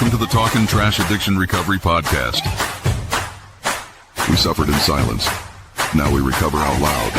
Welcome to the Talkin' Trash Addiction Recovery Podcast. We suffered in silence. Now we recover out loud.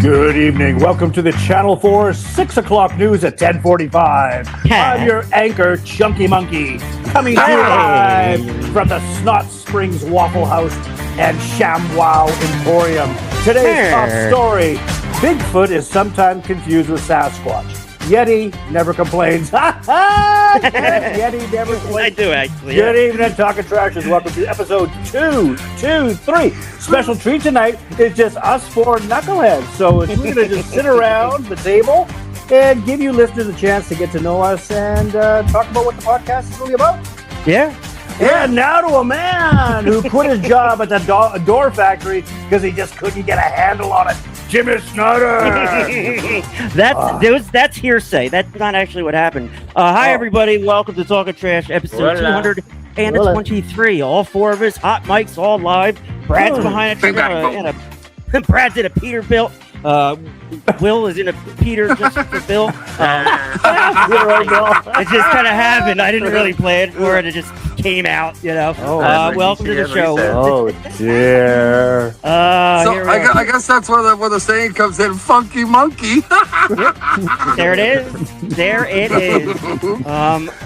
Good evening. Welcome to the Channel 4 6 o'clock news at 10:45. I'm your anchor, Chunky Monkey, coming to you live from the Snot Springs Waffle House and ShamWow Emporium. Today's top story: Bigfoot is sometimes confused with Sasquatch. Yeti never complains. Yeti never complains. I do, actually. Good evening, Talkin' Trashers. Welcome to episode 223. Special treat tonight is just us four knuckleheads. So we're going to just sit around the table and give you listeners a chance to get to know us and talk about what the podcast is really about. Yeah. And now to a man who quit his job at the door factory because he just couldn't get a handle on it. Jimmy Snyder. That's hearsay. That's not actually what happened. Hi, everybody. Welcome to Talkin' Trash, episode 223. All four of us, hot mics, all live. Brad's behind it. Brad's in a Peterbilt. Will is in a Peter just for Bill. It just kind of happened. I didn't really plan for it. It just came out, you know. Welcome to the show. Oh, dear. I guess that's where the saying comes in, funky monkey. There it is.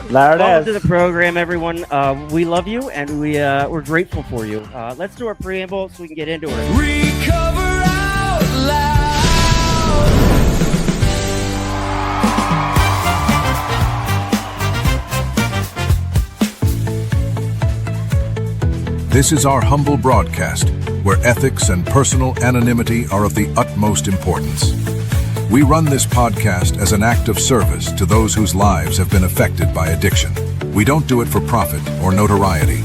Welcome to the program, everyone. We love you, and we're grateful for you. Let's do our preamble so we can get into it. Recover out loud. This is our humble broadcast, where ethics and personal anonymity are of the utmost importance. We run this podcast as an act of service to those whose lives have been affected by addiction. We don't do it for profit or notoriety.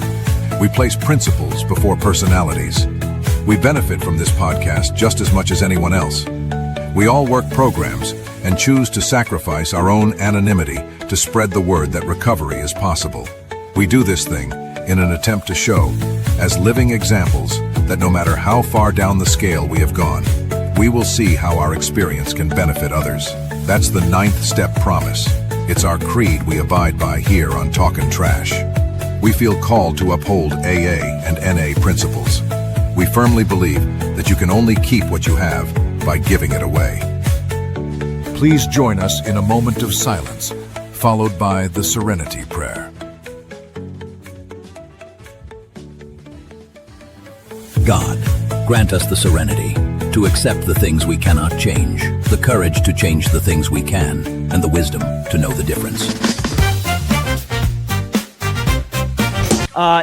We place principles before personalities. We benefit from this podcast just as much as anyone else. We all work programs and choose to sacrifice our own anonymity to spread the word that recovery is possible. We do this thing in an attempt to show, as living examples, that no matter how far down the scale we have gone, we will see how our experience can benefit others. That's the 9th step promise. It's our creed we abide by here on Talkin' Trash. We feel called to uphold AA and NA principles. We firmly believe that you can only keep what you have by giving it away. Please join us in a moment of silence, followed by the Serenity Prayer. God, grant us the serenity to accept the things we cannot change, the courage to change the things we can, and the wisdom to know the difference.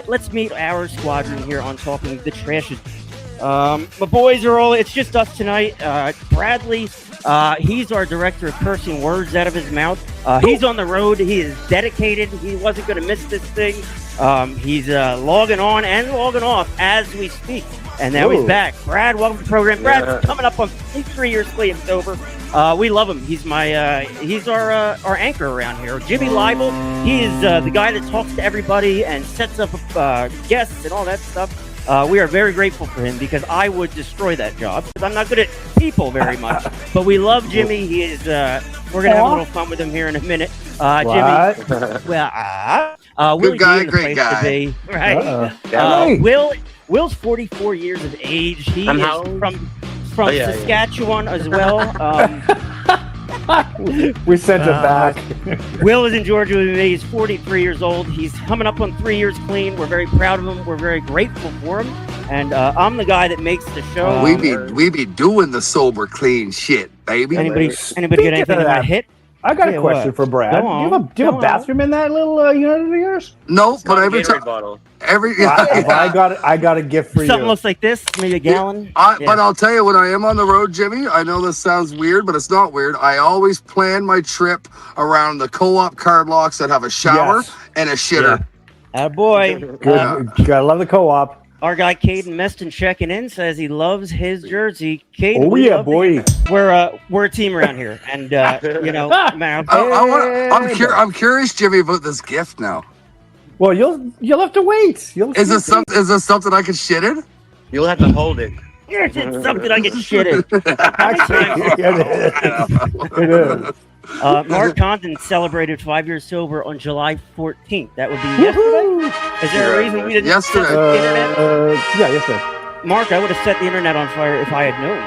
Let's meet our squadron here on Talking the Trashes. My boys are all, it's just us tonight. Bradley, he's our director of cursing words out of his mouth. He's on the road. He is dedicated. He wasn't going to miss this thing. He's logging on and logging off as we speak. And now he's back. Brad, welcome to the program. Brad's coming up on 3 years clean and sober. We love him. He's he's our anchor around here. Jimmy Leibel, he is the guy that talks to everybody and sets up guests and all that stuff. We are very grateful for him because I would destroy that job because I'm not good at people very much. But we love Jimmy. He is. We're gonna have a little fun with him here in a minute. Jimmy. Good guy, great guy. Right. Will's 44 years of age. He is from Saskatchewan as well. We sent him back. Will is in Georgia with me. He's 43 years old. He's coming up on 3 years clean. We're very proud of him. We're very grateful for him. And I'm the guy that makes the show. We be doing the sober clean shit, baby. Anybody get anything that hit? I got a Yeah, question what? for Brad. Go Do on, you have go a bathroom in that little unit of yours? No, but every Gatorade time, bottle. I got a gift for Something you. looks like this, maybe a gallon. But I'll tell you, when I am on the road, Jimmy, I know this sounds weird, but it's not weird. I always plan my trip around the co-op card locks that have a shower Yes. and a shitter. Attaboy. Good. Gotta love the co-op. Our guy Caden Meston checking in says he loves his jersey. Caden, Oh we yeah, love boy. we're a team around here, and you know, man, I'm curious, Jimmy, about this gift now. Well, you'll have to wait. Is this something I could shit in? You'll have to hold it. it's something I get shit in. It is. Mark Condon celebrated 5 years sober on July 14th. That would be yesterday. Is there a reason we didn't Yesterday. set the internet? Yeah, yesterday. Mark, I would have set the internet on fire if I had known.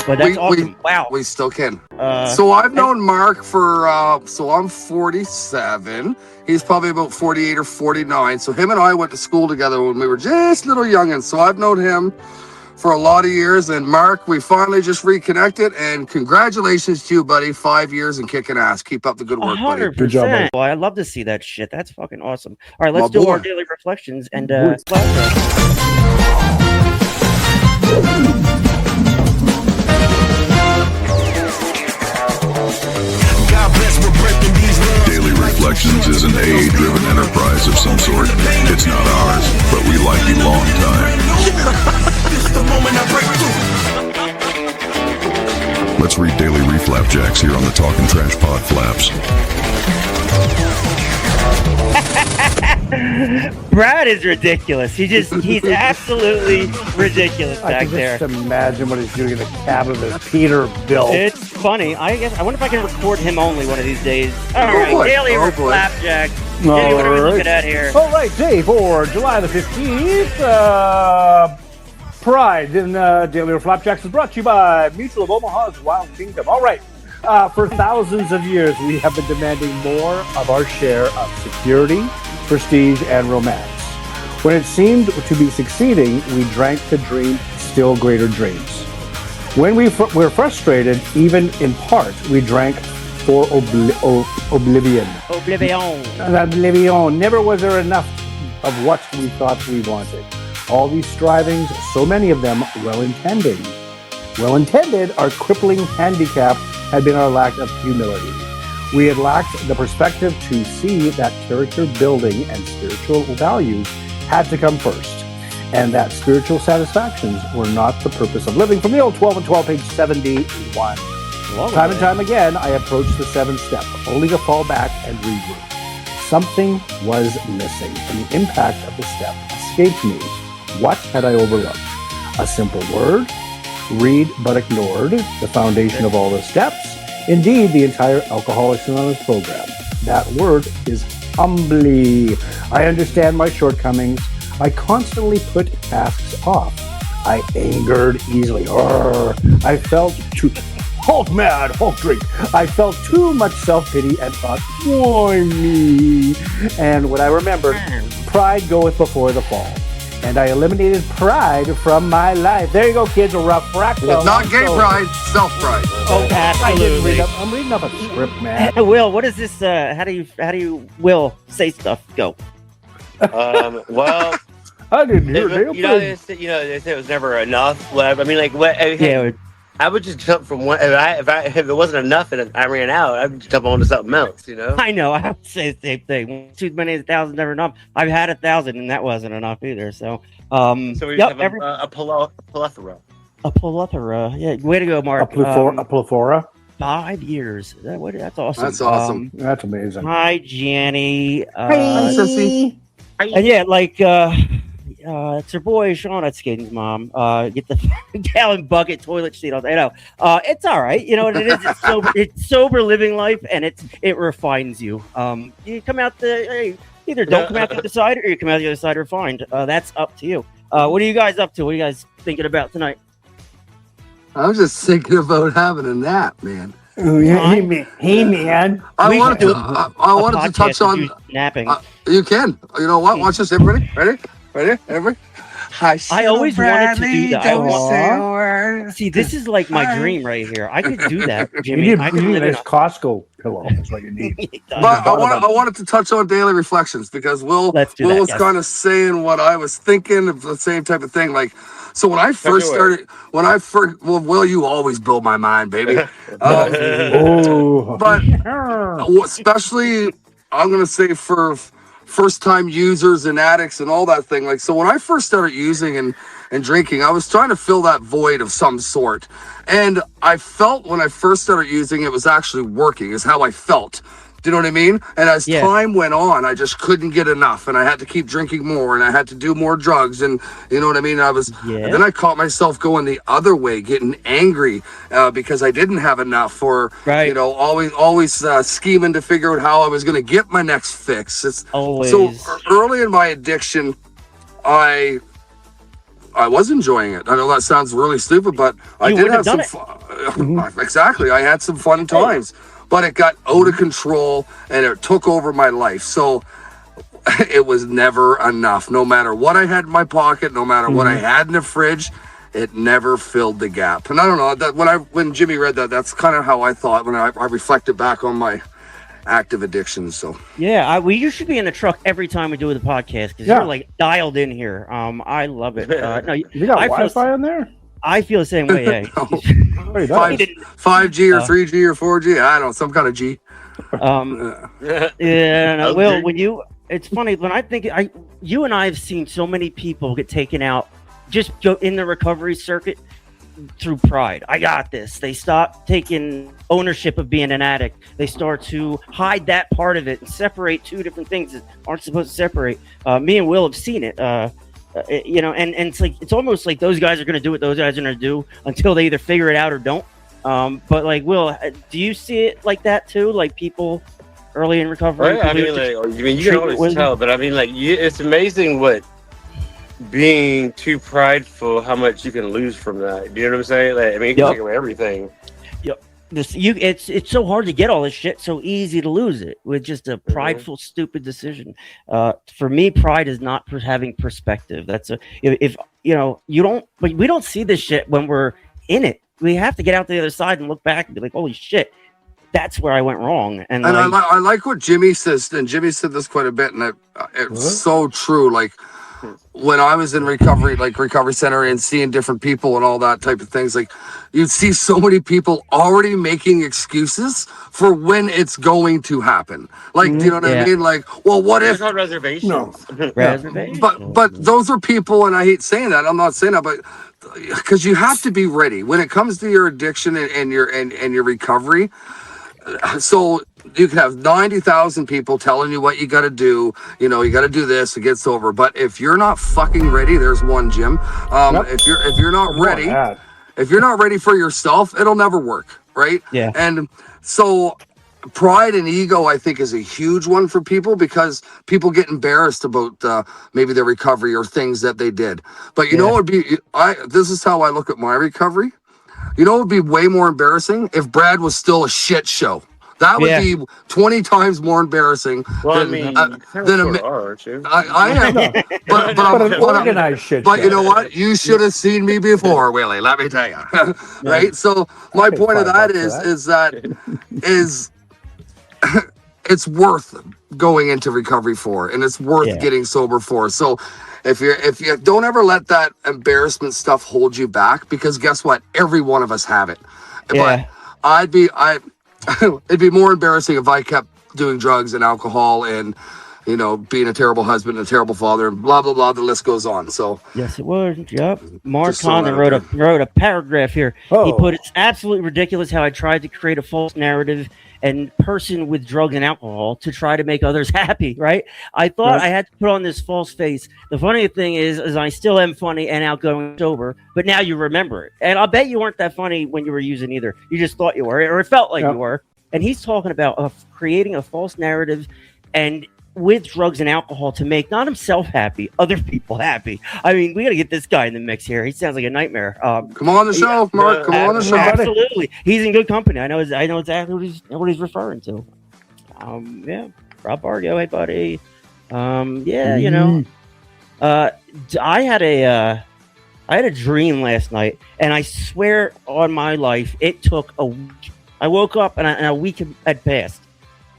But that's awesome. Wow. We still can. Uh, So I've known Mark for, so I'm 47. He's probably about 48 or 49. So him and I went to school together when we were just little youngins. So I've known him for a lot of years. And Mark, we finally just reconnected. And congratulations to you, buddy. 5 years and kicking ass. Keep up the good work, buddy. 100%. Good job, buddy. Well, I love to see that shit. That's fucking awesome. All right, let's My do our boy. daily reflections and Boy. Daily Reflections is an AA-driven enterprise of some sort. It's not ours, but we like you long time. Let's read Daily Reflapjacks here on the Talkin' Trash Pod Flaps. Brad is ridiculous. He's absolutely ridiculous I back can there. just imagine what he's doing in the cabin of his Peterbilt. It's funny. I wonder if I can record him only one of these days. All right, boy. daily Oh, boy. flapjack. Hey, what are we All right. looking at here? All right, day for July the 15th. Pride in Daily Flapjacks is brought to you by Mutual of Omaha's Wild Kingdom. All right. For thousands of years, we have been demanding more of our share of security, prestige, and romance. When it seemed to be succeeding, we drank to dream still greater dreams. When we were frustrated, even in part, we drank for oblivion. Oblivion. Oblivion. Never was there enough of what we thought we wanted. All these strivings, so many of them well-intended. Well-intended, our crippling handicap had been our lack of humility. We had lacked the perspective to see that character building and spiritual values had to come first, and that spiritual satisfactions were not the purpose of living. From the old 12 and 12, page 71. Time and time again, I approached the seventh step, only to fall back and regroup. Something was missing, and the impact of the step escaped me. What had I overlooked? A simple word? Read but ignored, the foundation of all the steps. Indeed, the entire Alcoholics Anonymous program. That word is humbly. I understand my shortcomings. I constantly put tasks off. I angered easily. I felt too... Hulk mad, Hulk drink. I felt too much self-pity and thought, why me? And when I remembered, pride goeth before the fall. And I eliminated pride from my life. There you go, kids. A rough fractal. Not gay pride, self-pride. Oh, absolutely. I'm reading up a script, man. Will, what is this? How do you Will say stuff? Go. Well, I didn't hear they say it was never enough. Whatever. I mean, like, what? Yeah. I would just jump from one. If it wasn't enough and I ran out, I would just jump onto something else. You know. I know. I would say the same thing. Too many 1,000 never enough. I've had 1,000 and that wasn't enough either. So, So we just have a plethora. A plethora. Yeah. Way to go, Mark. A plethora. 5 years. That's awesome. That's awesome. That's amazing. Hi, Janny. Hi, Sissy. And yeah, like it's your boy Sean at Skating's mom. Get the gallon bucket toilet seat on. It's all right. You know what it is? It's sober living life, and it refines you. You come out either don't come out the other side, or you come out the other side refined. That's up to you. What are you guys up to? What are you guys thinking about tonight? I was just thinking about having a nap, man. Oh, yeah, hey, man. I wanted to touch on napping. You can. You know what? Watch this, everybody. Ready? Everybody. I always wanted to do that. Don't Aw. say a word. See, this is like my dream right here. I could do that, Jimmy. You I need, could you need live a in nice Costco pillow. That's what you need. But I Let's wanted to touch on daily reflections because Will do that, was yes. kind of saying what I was thinking of the same type of thing. Like, so when I first away. started, well, Will, you always blow my mind, baby. Oh. But especially, I'm gonna say for first time users and addicts and all that thing. Like, so when I first started using and drinking, I was trying to fill that void of some sort. And I felt when I first started using it was actually working, is how I felt. Do you know what I mean? And as Yeah. time went on, I just couldn't get enough, and I had to keep drinking more, and I had to do more drugs, and you know what I mean. Yeah. And then I caught myself going the other way, getting angry because I didn't have enough, or Right. you know, always scheming to figure out how I was going to get my next fix. Always. So early in my addiction, I was enjoying it. I know that sounds really stupid, but I You did wouldn't have have some done fun. Exactly. I had some fun times, but it got out of control and it took over my life. So it was never enough. No matter what I had in my pocket, no matter what I had in the fridge, it never filled the gap. And I don't know that when Jimmy read that, that's kind of how I thought when I reflected back on my active addictions. So Yeah, you should be in the truck every time we do the podcast because Yeah. you're like dialed in here. I love it. No, You got I feel, Wi-Fi on there? I feel the same way. Hey. Oh, he does. 5G or 3G or 4G, I don't know, some kind of G. Yeah, no, Okay. Will, it's funny when I think you and I have seen so many people get taken out just go in the recovery circuit through pride. I got this. They stop taking ownership of being an addict. They start to hide that part of it and separate two different things that aren't supposed to separate. Me and Will have seen it. You know, and it's like it's almost like those guys are going to do what those guys are going to do until they either figure it out or don't. But like, Will, do you see it like that too? Like people early in recovery? Right? I mean, you can always tell, but I mean, like, it's amazing what being too prideful, how much you can lose from that. Do you know what I'm saying? Like, I mean, you can take away everything. It's so hard to get all this shit, so easy to lose it with just a prideful, stupid decision. For me, pride is not having perspective. That's if you know but we don't see this shit when we're in it. We have to get out the other side and look back and be like, holy shit, that's where I went wrong. And I like what Jimmy says, and Jimmy said this quite a bit, and it's so true. Like when I was in recovery, like recovery center, and seeing different people and all that type of things, like you'd see so many people already making excuses for when it's going to happen. Like, do you know what I mean? Like, well, what It's if? called reservations. No. reservation. But those are people, and I hate saying that. I'm not saying that, but because you have to be ready when it comes to your addiction and your recovery. So you can have 90,000 people telling you what you got to do. You know, you got to do this. It gets over. But if you're not fucking ready, there's one, Jim. If you're not ready, if you're not ready for yourself, it'll never work, right? Yeah. And so pride and ego, I think, is a huge one for people because people get embarrassed about maybe their recovery or things that they did. But you know what would be? This is how I look at my recovery. You know, it would be way more embarrassing if Brad was still a shit show. That would be 20 times more embarrassing. Well, than, I mean, aren't you? I am, but an organized shit But show. you know what? You should have seen me before, Willie. Let me tell you, right? So my point of that is it's worth going into recovery for, and it's worth getting sober for. So if you don't ever let that embarrassment stuff hold you back, because guess what? Every one of us have it. Yeah. But it'd be more embarrassing if I kept doing drugs and alcohol and, you know, being a terrible husband and a terrible father and blah, blah, blah. The list goes on. So yes, it would. Yep. Mark Just so Condon that wrote a paragraph here. Oh. He put, it's absolutely ridiculous how I tried to create a false narrative and person with drugs and alcohol to try to make others happy, right? I thought I had to put on this false face. The funny thing is I still am funny and outgoing sober, but now you remember it. And I'll bet you weren't that funny when you were using either. You just thought you were, or it felt like you were. And he's talking about creating a false narrative and with drugs and alcohol to make not himself happy, other people happy. I mean, we got to get this guy in the mix here. He sounds like a nightmare. come on the show, Mark. Come on the show. Absolutely, he's in good company. I know exactly what he's referring to. Yeah, Rob Bargo, hey buddy. Yeah, you know, I had a dream last night, and I swear on my life, it took a week. I woke up and a week had passed.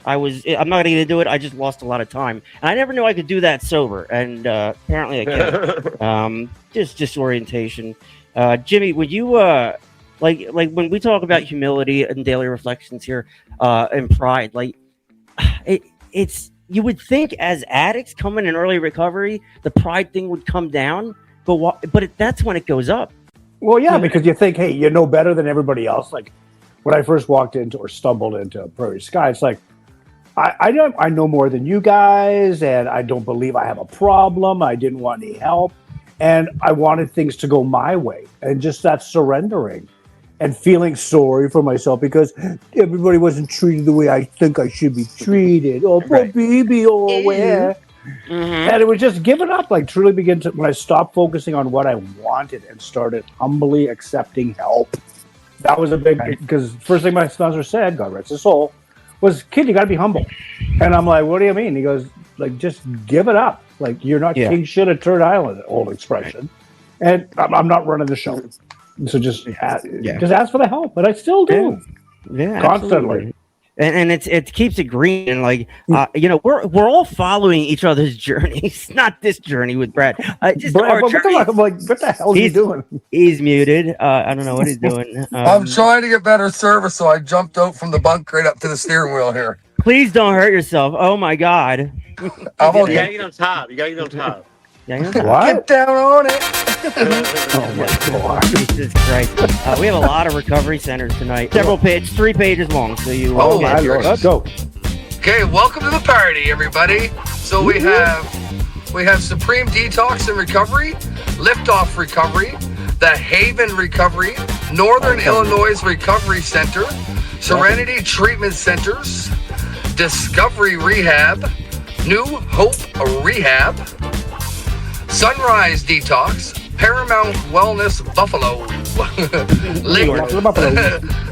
I'm not going to do it. I just lost a lot of time, and I never knew I could do that sober, and apparently I can. Just disorientation. Jimmy, would you like when we talk about humility and daily reflections here, and pride, like it's you would think as addicts coming in early recovery, the pride thing would come down, but that's when it goes up. Well, yeah, because you think, hey, you know better than everybody else. Like when I first walked into or stumbled into Prairie Sky, it's like, I know more than you guys, and I don't believe I have a problem. I didn't want any help, and I wanted things to go my way, and just that surrendering and feeling sorry for myself because everybody wasn't treated the way I think I should be treated. Oh, poor baby, oh, where? And it was just giving up, like truly when I stopped focusing on what I wanted and started humbly accepting help. That was a big, because first thing my sponsor said, God rest his soul, was, kid, you got to be humble. And I'm like, what do you mean? He goes, like, just give it up. Like, you're not king shit at Turd Island, old expression. And I'm not running the show. So just ask for the help. But I still do. Yeah, constantly. Absolutely. And it keeps it green, and like we're all following each other's journeys, not this journey with Brad. Just Brad, our what the hell is he doing? He's muted. I don't know what he's doing. I'm trying to get better service, so I jumped out from the bunk right up to the steering wheel here. Please don't hurt yourself. Oh my God. You gotta get on top. What? Get down on it. Oh my God. Jesus Christ. We have a lot of recovery centers tonight. 3 pages long. So you. Oh, my Lord. Let's go. Okay, welcome to the party, everybody. So we have Supreme Detox and Recovery, Liftoff Recovery, the Haven Recovery, Northern Illinois Recovery Center, Serenity Treatment Centers, Discovery Rehab, New Hope Rehab, Sunrise Detox, Paramount Wellness Buffalo,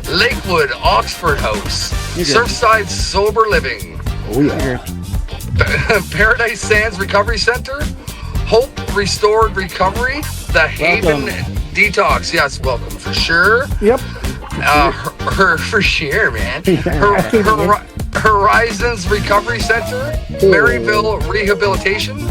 Lakewood Oxford House, Surfside Sober Living, Paradise Sands Recovery Center, Hope Restored Recovery, the Haven Detox. Yes, welcome for sure. Yep. For sure, man. Horizons Recovery Center, Maryville Rehabilitation,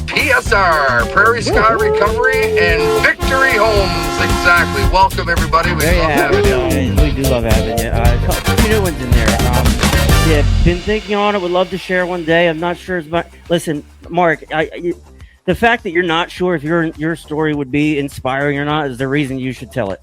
PSR, Prairie Sky Recovery, and Victory Homes. Exactly. Welcome, everybody. We love having you. We do love having you. A couple new ones in there. Been thinking on it. Would love to share one day. I'm not sure as much. Listen, Mark, the fact that you're not sure if your story would be inspiring or not is the reason you should tell it.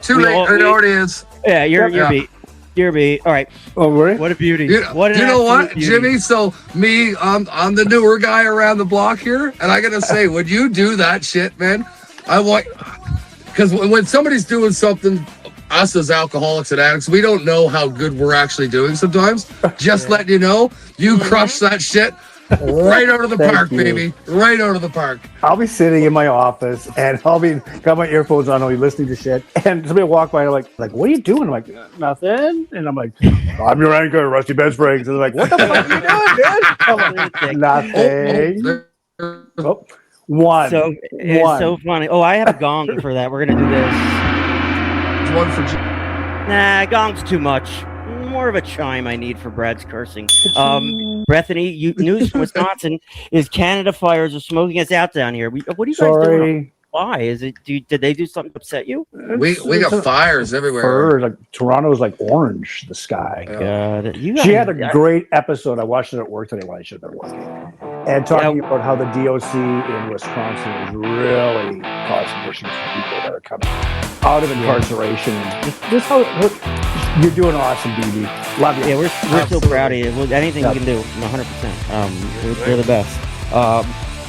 Too late. It already is. Yeah, you're beat. You're beat. All right. Oh, really? What a beauty. You know what, Jimmy? So me, I'm the newer guy around the block here, and I gotta say, when you do that shit, man, because when somebody's doing something, us as alcoholics and addicts, we don't know how good we're actually doing sometimes. Just letting you know, you crush that shit right out of the park, baby. Right out of the park. I'll be sitting in my office and I'll got my earphones on, I'll be listening to shit. And somebody will walk by and like, what are you doing? I'm like, nothing. And I'm like, I'm your anchor, Rusty Bed Springs. And they're like, what the fuck are you doing, dude? I'm like, nothing. Oh, one. So it's so funny. Oh, I have a gong for that. We're gonna do this. One for Nah, gong's too much. More of a chime I need for Brad's cursing. Bethany, news from Wisconsin is Canada fires are smoking us out down here. What are you guys doing? Why is it? Did they do something to upset you? We got fires everywhere. Like Toronto's like orange, the sky. God, she had a great episode. I watched it at work today when I should have been working, and talking about how the DOC in Wisconsin is really causing issues for people that are coming out of incarceration. Just how you're doing awesome, BB. Love you. Yeah, we're so proud of you. Anything we can do, 100%. They're the best.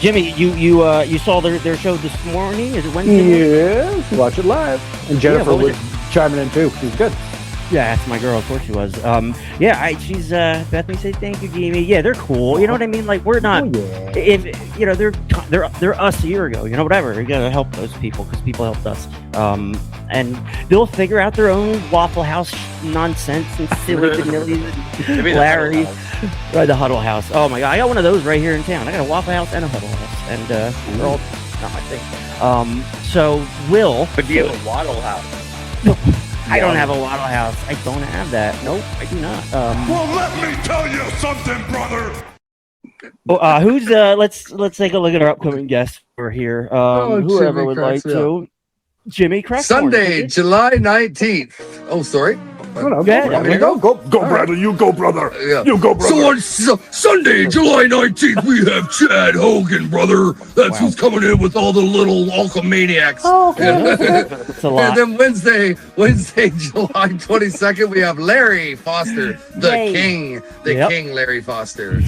Jimmy, you saw their show this morning? Is it Wednesday? Yes, watch it live. And Jennifer was chiming in too. She's good. Yeah, that's my girl. Of course she was. She's Bethany said thank you, Jamie. Yeah, they're cool. You know what I mean? Like we're not. If they're us a year ago. You know, whatever. You gotta help those people because people helped us. And they'll figure out their own Waffle House nonsense and silly vanillas. Larry, right? The Huddle House. Oh my God, I got one of those right here in town. I got a Waffle House and a Huddle House, and they're all not my thing. So Will, But do you have a Waddle House? no, I don't have a Waddle House. I don't have that. Nope, I do not. Well, let me tell you something, brother. Who's let's take a look at our upcoming guests over here. Whoever Jimmy would like cracks me to. Jimmy Crackmore. Sunday, July 19th. Oh, sorry. No, Go ahead. go, Bradley. Go, Bradley. You go, brother. Yeah. You go, brother. So on Sunday, July 19th, we have Chad Hogan, brother. That's who's coming in with all the little alchemaniacs. Oh, okay. That's a lot. And then Wednesday, July 22nd, we have Larry Foster, the Yay. king, Yep. King Larry Foster.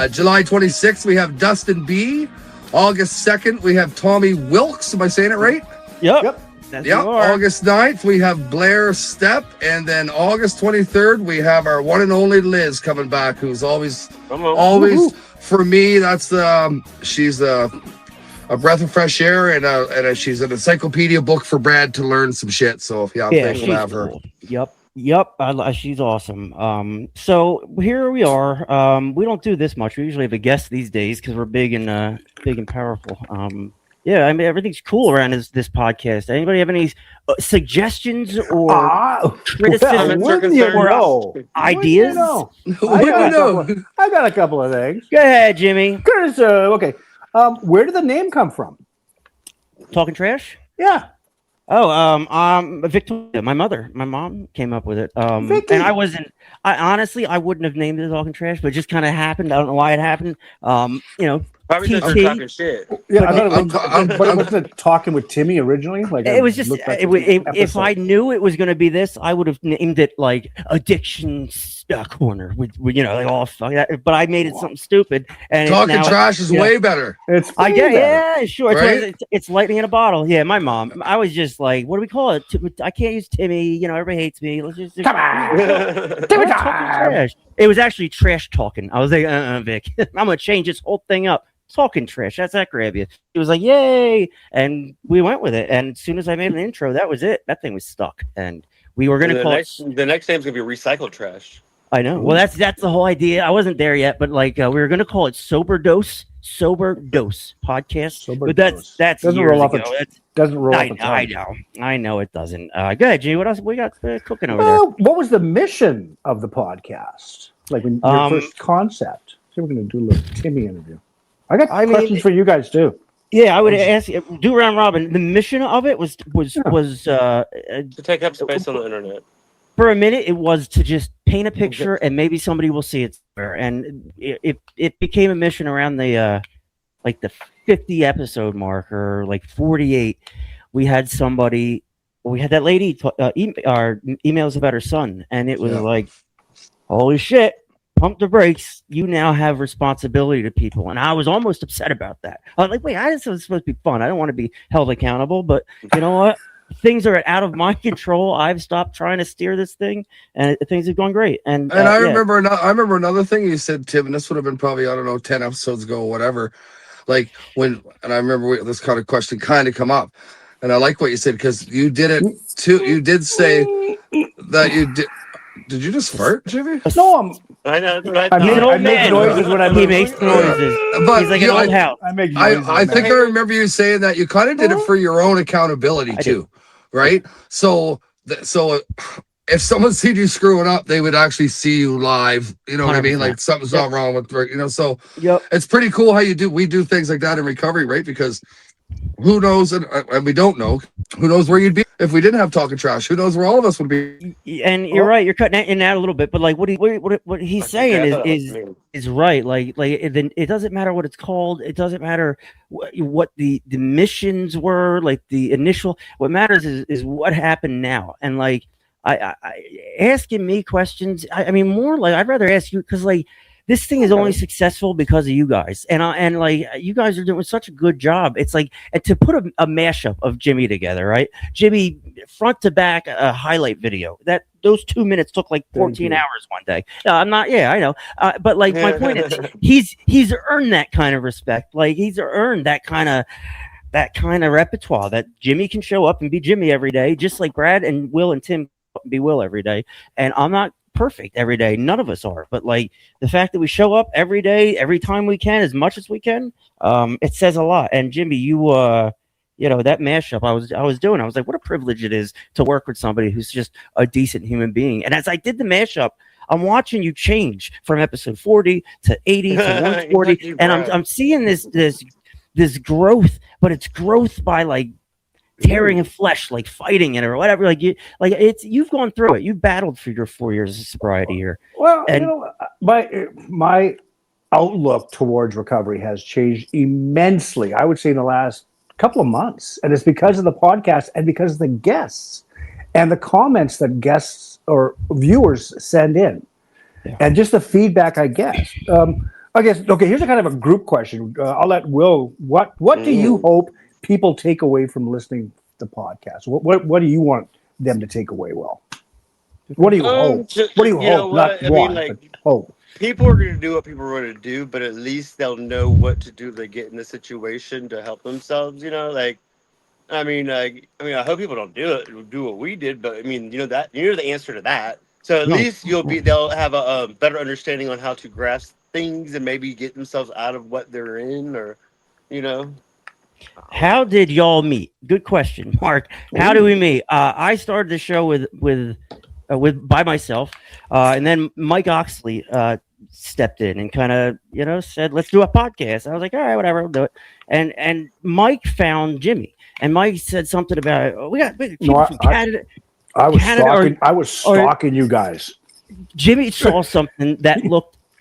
July 26th, we have Dustin B. August 2nd, we have Tommy Wilkes. Am I saying it right? Yep. That's Yeah. you are. August 9th, we have Blair Stepp. And then August 23rd, we have our one and only Liz coming back, who's always, Come on. always, for me, that's she's a breath of fresh air, and she's an encyclopedia book for Brad to learn some shit. So yeah, I'm thankful to have her. Cool. Yep. She's awesome. So here we are. We don't do this much. We usually have a guest these days because we're big and powerful. Yeah, I mean everything's cool around this podcast. Anybody have any suggestions or criticisms wouldn't you know? ideas? I got a couple of things. Go ahead, Jimmy. Curtis, okay. Where did the name come from? Talking trash? Yeah. Oh, Victoria, my mom came up with it. Vicky. And I wouldn't have named it Talking Trash, but it just kind of happened. I don't know why it happened. Probably just TT. talking shit. Yeah, but wasn't it Talking with Timmy originally? Like It was just if I knew it was going to be this, I would have named it like Addiction Corner with like all fuck that. But I made it something stupid. And Talking trash is way better. It's I get, yeah, sure. Right? It's lightning in a bottle. Yeah, my mom. I was just like, what do we call it? I can't use Timmy. Everybody hates me. Let's just Come on. Timmy trash. It was actually trash talking. I was like, Vic, I'm gonna change this whole thing up. Talking trash. That's that grab you. It was like, yay, and we went with it. And as soon as I made an intro, that was it. That thing was stuck, and we were gonna call the next name's gonna be recycled trash. I know. Well, that's the whole idea. I wasn't there yet, but like we were gonna call it Sober Dose podcast. Sober but Dose. that's Doesn't years roll off ago. Doesn't roll off the I know it doesn't. Go ahead, G. What else we got cooking over Well, what was the mission of the podcast? Like when your first concept? So we're going to do a little Timmy interview. I got questions for you guys too. Yeah, I would ask you, do round robin. The mission of it was To take up space on the internet. for a minute. It was to just paint a picture, and maybe somebody will see it somewhere. And it became a mission around the like the 50 episode mark or like 48. We had somebody. We had that lady our emails about her son, and it was like, holy shit. Pump the brakes. You now have responsibility to people. And I was almost upset about that. I was like, wait, this was supposed to be fun. I don't want to be held accountable, but you know what? Things are out of my control. I've stopped trying to steer this thing, and things have gone great. And I remember another thing you said, Tim, and this would have been probably, 10 episodes ago or whatever. Like and I remember this kind of question kind of come up. And I like what you said, because you did it too. You did say that you did. Did you just fart, Jimmy? No, I know. I make noises when I move. He makes noises. But He's like an old house. I make noises. I think I remember you saying that you kind of did it for your own accountability too, right? So if someone seen you screwing up, they would actually see you live. You know what I mean? Like something's not wrong with, So it's pretty cool how we do things like that in recovery, right? Because who knows, and we don't know. Who knows where you'd be if we didn't have Talking Trash? Who knows where all of us would be? And you're right. You're cutting in and out a little bit, but like what he's saying is right. Like it doesn't matter what it's called. It doesn't matter what the missions were. Like the initial. What matters is what happened now. And like I asking me questions. I mean, more like I'd rather ask you, because like this thing is only successful because of you guys, and like you guys are doing such a good job. It's like, and to put a mashup of Jimmy together, right? Jimmy front to back a highlight video. Those 2 minutes took like 14 hours one day. I'm not. Yeah, I know. But like my point is, he's earned that kind of respect. Like he's earned that kind of repertoire that Jimmy can show up and be Jimmy every day, just like Brad and Will and Tim be Will every day. And I'm not perfect every day. None of us are. But like the fact that we show up every day, every time we can, as much as we can, it says a lot. And Jimmy, you know, that mashup I was doing, I was like, what a privilege it is to work with somebody who's just a decent human being. And as I did the mashup, I'm watching you change from episode 40 to 80 to 140, and I'm seeing this growth, but it's growth by like tearing in flesh, like fighting it or whatever. You've gone through it. You've battled for your 4 years of sobriety here. Well, and you know, my outlook towards recovery has changed immensely. I would say in the last couple of months, and it's because of the podcast and because of the guests and the comments that guests or viewers send in, and just the feedback I get. I guess okay. Here's a kind of a group question. I'll let Will. What do you hope people take away from listening to the podcast? What do you want them to take away? Will, what do you hope? What do you hope? Not want, but hope. People are going to do what people are going to do, but at least they'll know what to do to get in the situation to help themselves. You know, like, I hope people don't do what we did, but I mean, you know the answer to that. So at least they'll have a better understanding on how to grasp things and maybe get themselves out of what they're in, or, you know. How did y'all meet? Good question, Mark. How do we meet? I started the show with by myself, and then Mike Oxley stepped in and kind of, you know, said, let's do a podcast. I was like, all right, whatever, I'll do it. And Mike found Jimmy, and Mike said something about, we got people from Canada. I was stalking you guys. Jimmy saw something that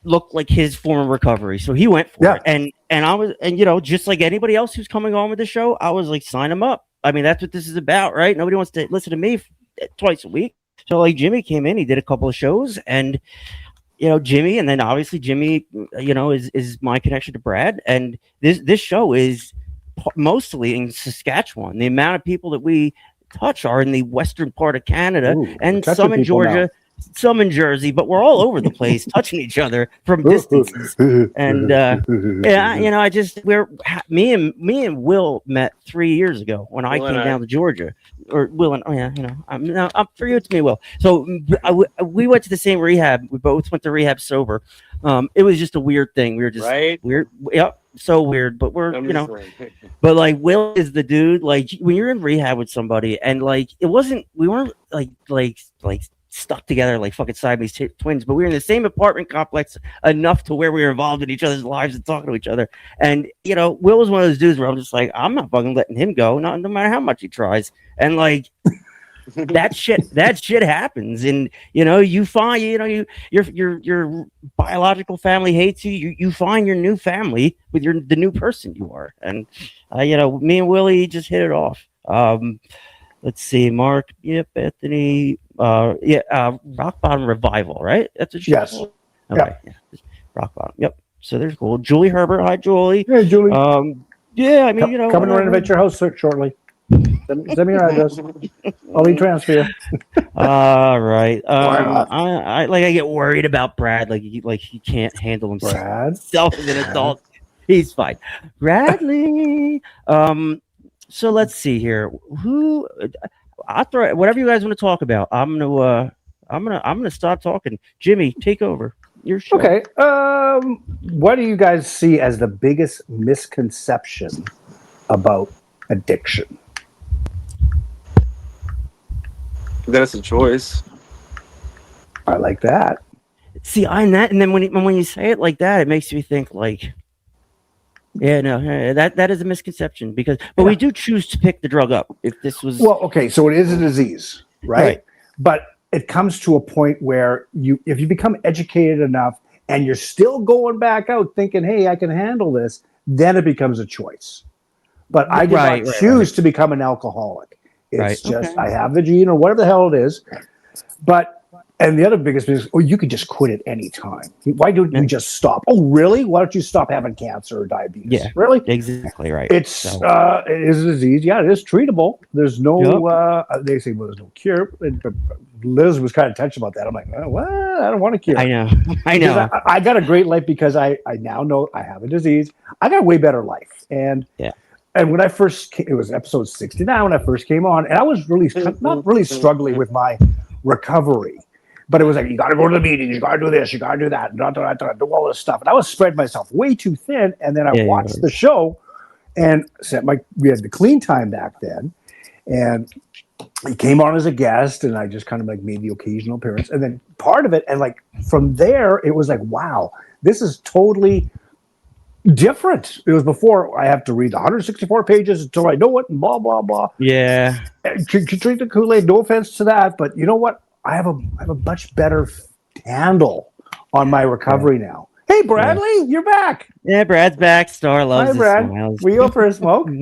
looked like his form of recovery, so he went for it. And I was, and you know, just like anybody else who's coming on with the show, I was like, sign him up. I mean, that's what this is about, right? Nobody wants to listen to me twice a week. So like Jimmy came in, he did a couple of shows, and you know, Jimmy, and then obviously Jimmy, you know, is my connection to Brad, and this show is mostly in Saskatchewan. The amount of people that we touch are in the western part of Canada, and some in Georgia, some in Jersey, but we're all over the place touching each other from distances. And yeah, you know, me and Will met 3 years ago when I came down to Georgia. Or Will and you know, I'm for you, it's me, Will. So we went to the same rehab. We both went to rehab sober. It was just a weird thing. We were just weird. Yep. So weird, but you know, but like Will is the dude. Like when you're in rehab with somebody, and like we weren't like stuck together like fucking Siamese twins, but we were in the same apartment complex enough to where we were involved in each other's lives and talking to each other. And you know, Will was one of those dudes where I'm just like, I'm not fucking letting him go, no matter how much he tries. And like that shit happens, and you know, you find, you know, your biological family hates you find your new family with the new person you are. And you know, me and Willie just hit it off. Let's see, Mark, yep, Anthony, Rock Bottom Revival, right? That's a show. Yes. Okay. Yeah. Rock Bottom. Yep. So there's cool. Julie Herbert. Hi, Julie. Hey, Julie. Yeah, I mean, you know, coming to renovate your house shortly. Send me your address. I'll e-transfer. All right. I get worried about Brad. Like he can't handle himself as an adult. He's fine. Bradley. So let's see here. I'll throw whatever you guys want to talk about. I'm gonna stop talking. Jimmy, take over. Your show. Okay. What do you guys see as the biggest misconception about addiction? That it's a choice. I like that. See, I'm that, and then when you say it like that, it makes me think like, yeah, no, that is a misconception but we do choose to pick the drug up. If this was okay, so it is a disease, right? But it comes to a point where if you become educated enough and you're still going back out thinking, hey, I can handle this, then it becomes a choice. But I did not choose to become an alcoholic. It's just I have the gene or whatever the hell it is. And the other biggest thing is, you could just quit at any time. Why don't you just stop? Oh, really? Why don't you stop having cancer or diabetes? Yeah, really? Exactly right. It is a disease. Yeah, it is treatable. There's no, they say, well, there's no cure. Liz was kind of touched about that. I'm like, what? I don't want a cure. I know. I got a great life because I now know I have a disease. I got a way better life. And when I first came, it was episode 69 when I first came on, and I was really not really struggling with my recovery. But it was like, you got to go to the meeting, you got to do this, you got to do that, do all this stuff. And I was spread myself way too thin. And then I watched the show and we had the clean time back then. And he came on as a guest, and I just kind of like made the occasional appearance. And then part of it, and like from there, it was like, wow, this is totally different. It was before I have to read 164 pages until I know it, and blah, blah, blah. Yeah. Drink the Kool-Aid, no offense to that, but you know what? I have a much better handle on my recovery now. Hey, Bradley, you're back. Yeah, Brad's back. Star loves his Brad. smiles. We go for a smoke? He's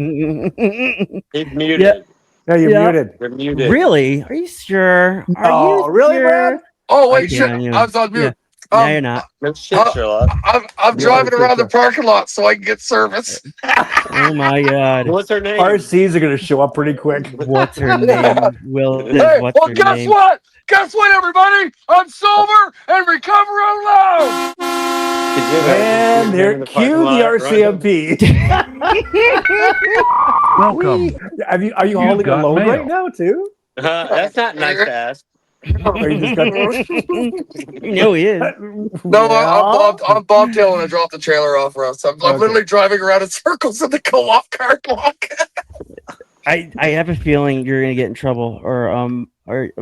muted. Yeah. No, you're muted. You're muted. Really? Are you sure? Oh, really, Brad? Oh wait, Okay, shit! I knew. I was on mute. No, you're not. No shit, Sherlock. I'm driving around the parking lot so I can get service. Oh my God. What's her name? RCs are going to show up pretty quick. What's her name? Will. Hey, What's well, her guess name? what? Guess what, everybody? I'm sober and recovering loud. And here, cue the RCMP. Welcome. Are you holding a got load mail. right now, too? That's not nice to ask. Or you just got... You know he is. No, I'm bobtailing to drop the trailer off for us. I'm literally driving around in circles in the co-op car block. I have a feeling you're gonna get in trouble, or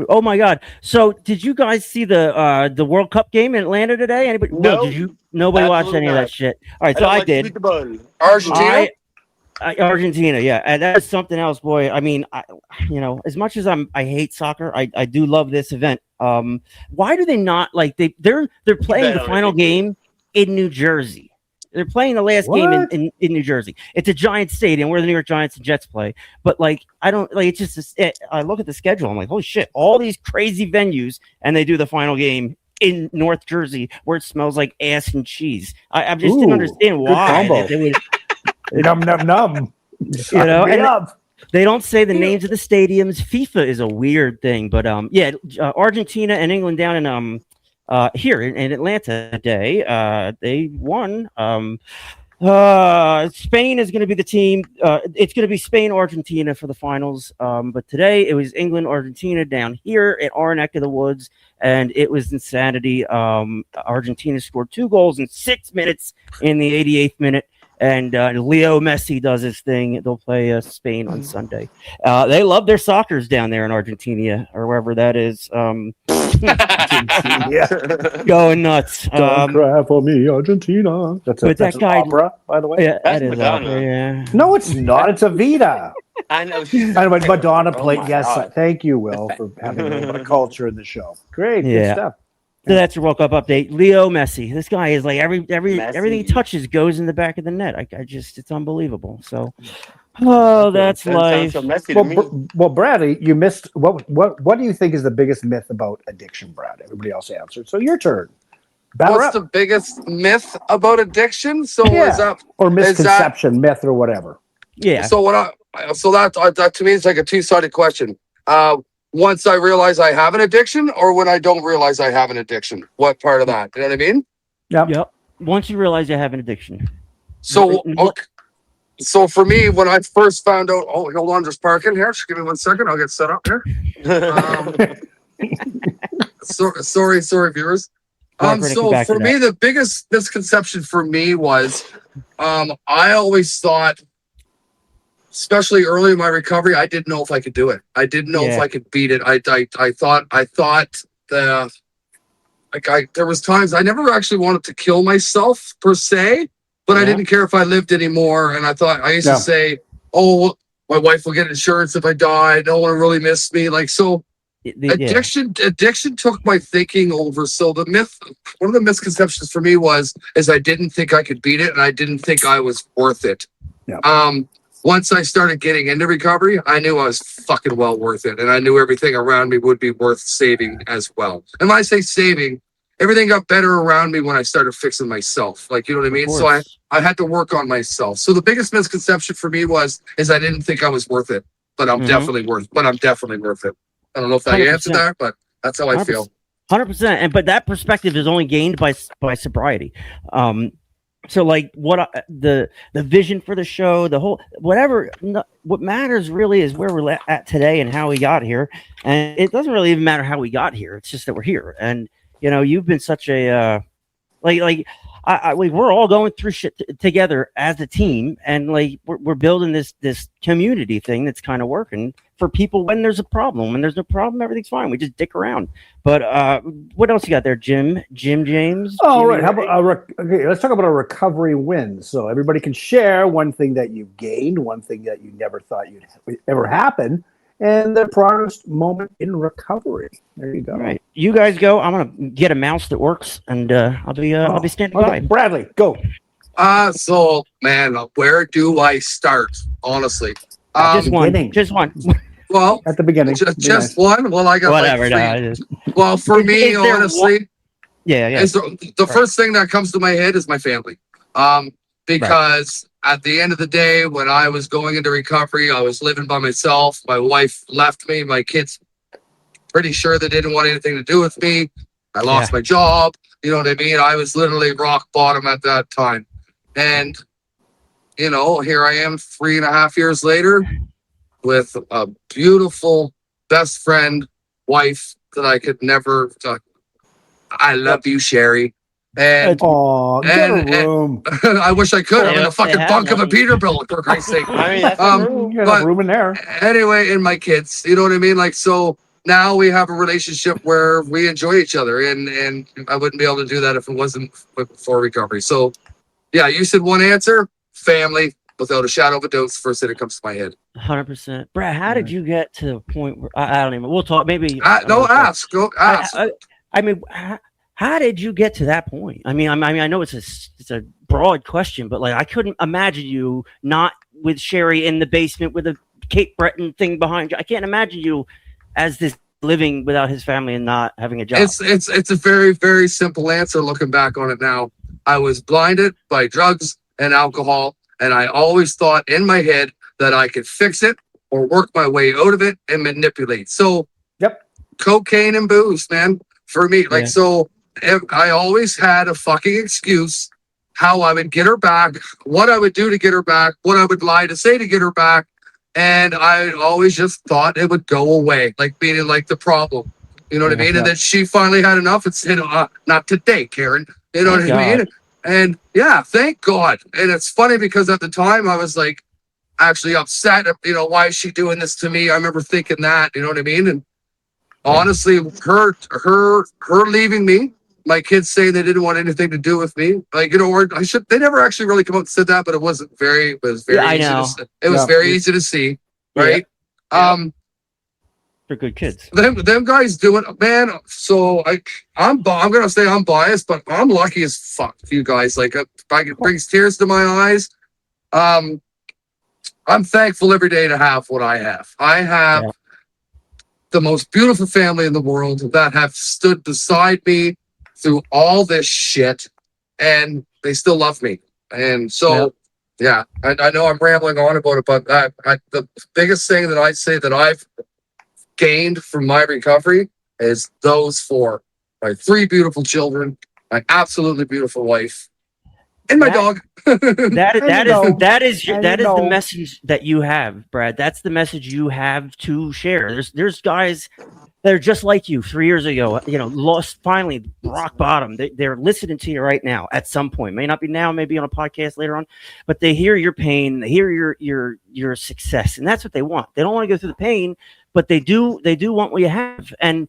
oh my God! So did you guys see the World Cup game in Atlanta today? Anybody? No. Did you? Nobody watched any of that shit. All right, so I did. Argentina. Argentina, yeah, and that is something else, boy. I mean, as much as I hate soccer, I do love this event. Why do they not like they're playing the final game in New Jersey? They're playing the last game in New Jersey. It's a giant stadium where the New York Giants and Jets play. But like, I don't like. It's just I look at the schedule. I'm like, holy shit! All these crazy venues, and they do the final game in North Jersey where it smells like ass and cheese. I just didn't understand why they would. Num. You know, and they don't say the names of the stadiums. FIFA is a weird thing, but Argentina and England down in here in Atlanta today, they won. Spain is going to be the team. It's going to be Spain, Argentina for the finals. But today it was England, Argentina down here at our neck of the woods, and it was insanity. Argentina scored 2 goals in 6 minutes in the 88th minute. And Leo Messi does his thing. They'll play Spain on Sunday. They love their soccers down there in Argentina or wherever that is. Going nuts. Don't cry for me, Argentina. That's an opera, by the way. Yeah, that is Madonna. opera, yeah. No, it's not. It's Evita. I know. But Madonna played. my Yes, God. thank you, Will, for having a little bit of culture in the show. Great, good stuff. So that's your World Cup update. Leo Messi. This guy is like everything he touches goes in the back of the net. It's unbelievable. So, that's life. So messy to me. Well, Bradley, you missed. What do you think is the biggest myth about addiction, Brad? Everybody else answered. So your turn. What's the biggest myth about addiction? So is that or misconception, myth, or whatever? Yeah. So that to me is like a two-sided question. Once I realize I have an addiction, or when I don't realize I have an addiction, what part of that? You know what I mean? Yep. Once you realize you have an addiction. So, so for me, when I first found out, hold on, just parking here. Just give me 1 second. I'll get set up here. Sorry, viewers. So for me, the biggest misconception for me was, I always thought, especially early in my recovery, I didn't know if I could do it. I didn't know if I could beat it. I thought there was times I never actually wanted to kill myself per se, but I didn't care if I lived anymore. And I used to say, oh, my wife will get insurance if I die. No one really missed me. Like, so addiction took my thinking over. So one of the misconceptions for me is I didn't think I could beat it, and I didn't think I was worth it. Yeah. Once I started getting into recovery, I knew I was fucking well worth it. And I knew everything around me would be worth saving as well. And when I say saving, everything got better around me when I started fixing myself. Like, you know what I mean? So I had to work on myself. So the biggest misconception for me is I didn't think I was worth it, but I'm definitely worth it. I don't know if that 100%. answered that, but that's how I feel. 100%. But that perspective is only gained by sobriety. So like the vision for the show, the whole whatever. No, what matters really is where we're at today and how we got here. And it doesn't really even matter how we got here. It's just that we're here. And you've been such a we're all going through shit together as a team, and like we're building this community thing that's kind of working for people when there's a problem. When there's no problem, everything's fine. We just dick around. But what else you got there, Jim James? All right. How about okay? Let's talk about a recovery win. So everybody can share one thing that you gained, one thing that you never thought you'd ever happen, and the proudest moment in recovery. There you go. All right, you guys go. I'm gonna get a mouse that works, and I'll be standing by. Bradley, go. So man, where do I start? Honestly, just one. Well, at the beginning, just one. Well, I got whatever. Well, for me, honestly, yeah. The first thing that comes to my head is my family. Because at the end of the day, when I was going into recovery, I was living by myself. My wife left me. My kids, pretty sure they didn't want anything to do with me. I lost my job. You know what I mean? I was literally rock bottom at that time. And, here I am 3.5 years later with a beautiful best friend, wife that I could never talk. I love you, Sherry. And get a room. I wish I could. I'm in a fucking bunk of a Peterbilt, for Christ's sake. I mean, that's you got a room in there. Anyway, and my kids, you know what I mean? Like, so now we have a relationship where we enjoy each other, and I wouldn't be able to do that if it wasn't for recovery. So, yeah, you said one answer, family, without a shadow of a doubt. First thing that comes to my head. 100%. Brad, how did you get to the point where I don't even? We'll talk. Maybe. No, ask. Go ask. I mean, how did you get to that point? I mean, I know it's a broad question, but like I couldn't imagine you not with Sherry in the basement with a Cape Breton thing behind you. I can't imagine you as this living without his family and not having a job. It's a very, very simple answer looking back on it now. I was blinded by drugs and alcohol, and I always thought in my head that I could fix it or work my way out of it and manipulate. So, cocaine and booze, man, for me. Like, so I always had a fucking excuse how I would get her back, what I would do to get her back, what I would lie to say to get her back. And I always just thought it would go away, like meaning like the problem. You know what I mean? And then she finally had enough and said, not today, Karen. You know what I mean? And yeah, thank God. And it's funny because at the time I was like actually upset, why is she doing this to me? I remember thinking that, you know what I mean? And honestly, her leaving me, my kids saying they didn't want anything to do with me, like, they never actually really come out and said that, but it was very easy to see, right? They're good kids. Them guys doing, man. So I'm gonna say I'm biased, but I'm lucky as fuck for you guys. Like, it brings tears to my eyes. I'm thankful every day to have what I have. I have the most beautiful family in the world that have stood beside me through all this shit, and they still love me. And so, I know I'm rambling on about it, but the biggest thing that I'd say that I've gained from my recovery is those four. My 3 beautiful children, my absolutely beautiful wife, and my dog. That is the message that you have, Brad. That's the message you have to share. There's guys that are just like you 3 years ago, lost finally rock bottom. They're listening to you right now at some point. May not be now, maybe on a podcast later on, but they hear your pain, they hear your success, and that's what they want. They don't want to go through the pain, but they do want what you have. And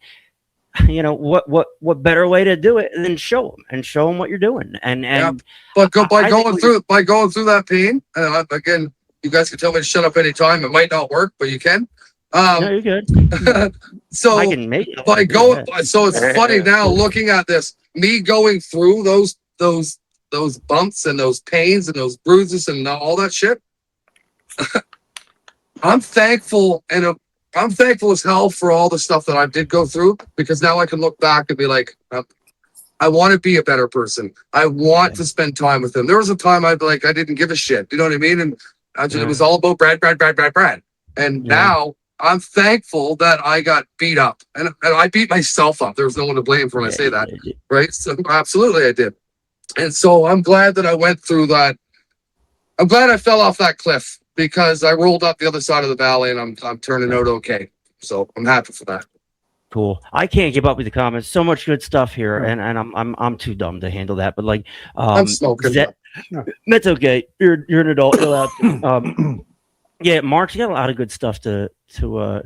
what better way to do it than show them what you're doing. But by going through that pain, again, you guys can tell me to shut up anytime. It might not work, but you can. No, you're good. So I can make it. So it's funny now looking at this, me going through those bumps and those pains and those bruises and all that shit. I'm thankful I'm thankful as hell for all the stuff that I did go through, because now I can look back and be like, I want to be a better person. I want to spend time with them. There was a time I didn't give a shit. You know what I mean? And it was all about Brad. And now I'm thankful that I got beat up, and I beat myself up. There was no one to blame for when I say that. Right. So absolutely I did. And so I'm glad that I went through that. I'm glad I fell off that cliff because I rolled up the other side of the valley and I'm turning out okay. So I'm happy for that. Cool. I can't keep up with the comments. So much good stuff here, and I'm too dumb to handle that. But like, I'm smoking. That's okay. You're an adult. You're allowed. Yeah, Mark's got a lot of good stuff to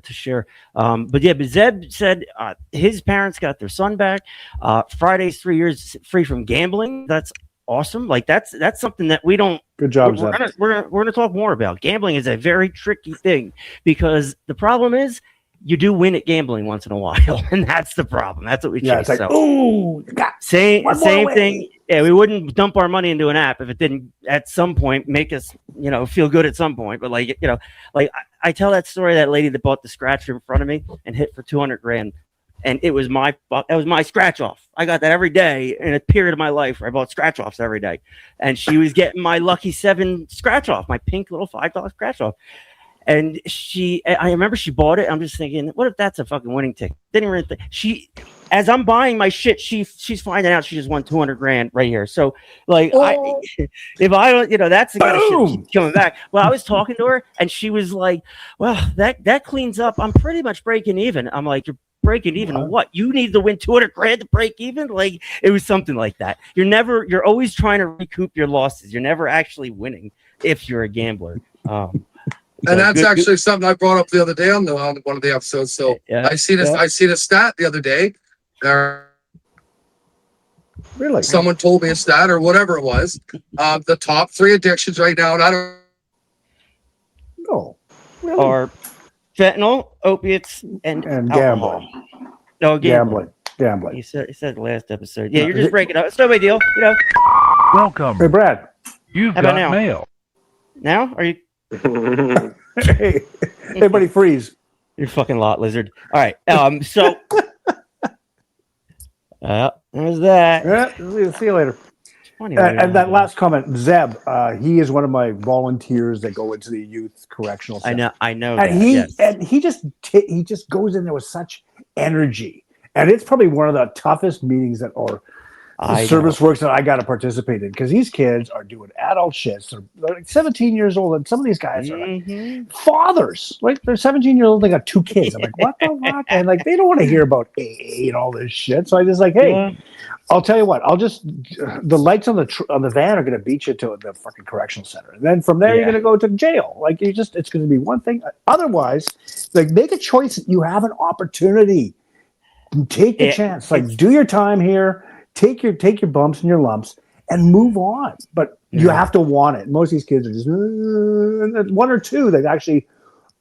share. But Zeb said his parents got their son back. Friday's 3 years free from gambling. That's awesome. Like that's something that we don't. Good job, We're Zeb. gonna talk more about. Gambling is a very tricky thing because the problem is you do win at gambling once in a while, and that's the problem. That's what we chase. It's like, ooh, same thing. Yeah, we wouldn't dump our money into an app if it didn't at some point make us, feel good at some point. But like, I tell that story of that lady that bought the scratcher in front of me and hit for $200,000, and it was my scratch off. I got that every day in a period of my life where I bought scratch offs every day, and she was getting my lucky 7 scratch off, my pink little $5 scratch off. And I remember she bought it. I'm just thinking, what if that's a fucking winning ticket? Didn't even think as I'm buying my shit, she's finding out she just won $200,000 right here. So like, if I don't, that's the kind of shit keeps coming back. Well, I was talking to her and she was like, well, that cleans up. I'm pretty much breaking even. I'm like, you're breaking even. What? You need to win $200,000 to break even? Like it was something like that. You're always trying to recoup your losses. You're never actually winning if you're a gambler. And that's actually something I brought up the other day on one of the episodes. So I seen a stat the other day. Really? Someone told me a stat or whatever it was. The top 3 addictions right now, and I don't know, really? Are fentanyl, opiates, and gambling. No, gambling. He said last episode. Yeah, you're just breaking up. It's no big deal. Welcome. Hey, Brad. You've got now? mail. Now? Are you? Hey, buddy, freeze. You're fucking lot lizard. All right. So there's that. Yeah, see you later. Funny, and that last comment, Zeb, he is one of my volunteers that go into the youth correctional center. I know. And he just goes in there with such energy, and it's probably one of the toughest meetings service works that I got to participate in because these kids are doing adult shit. They're like 17 years old, and some of these guys are like fathers. Like they're 17 years old, they got 2 kids. I'm like, what the fuck? And like they don't want to hear about AA and all this shit. So I just like, hey, I'll tell you what. The lights on the van are going to beat you to the fucking correctional center, and then from there you're going to go to jail. Like it's going to be one thing. Otherwise, like make a choice. You have an opportunity. Take the chance. Like do your time here. Take your bumps and your lumps and move on. But you have to want it. Most of these kids are just 1 or 2 that actually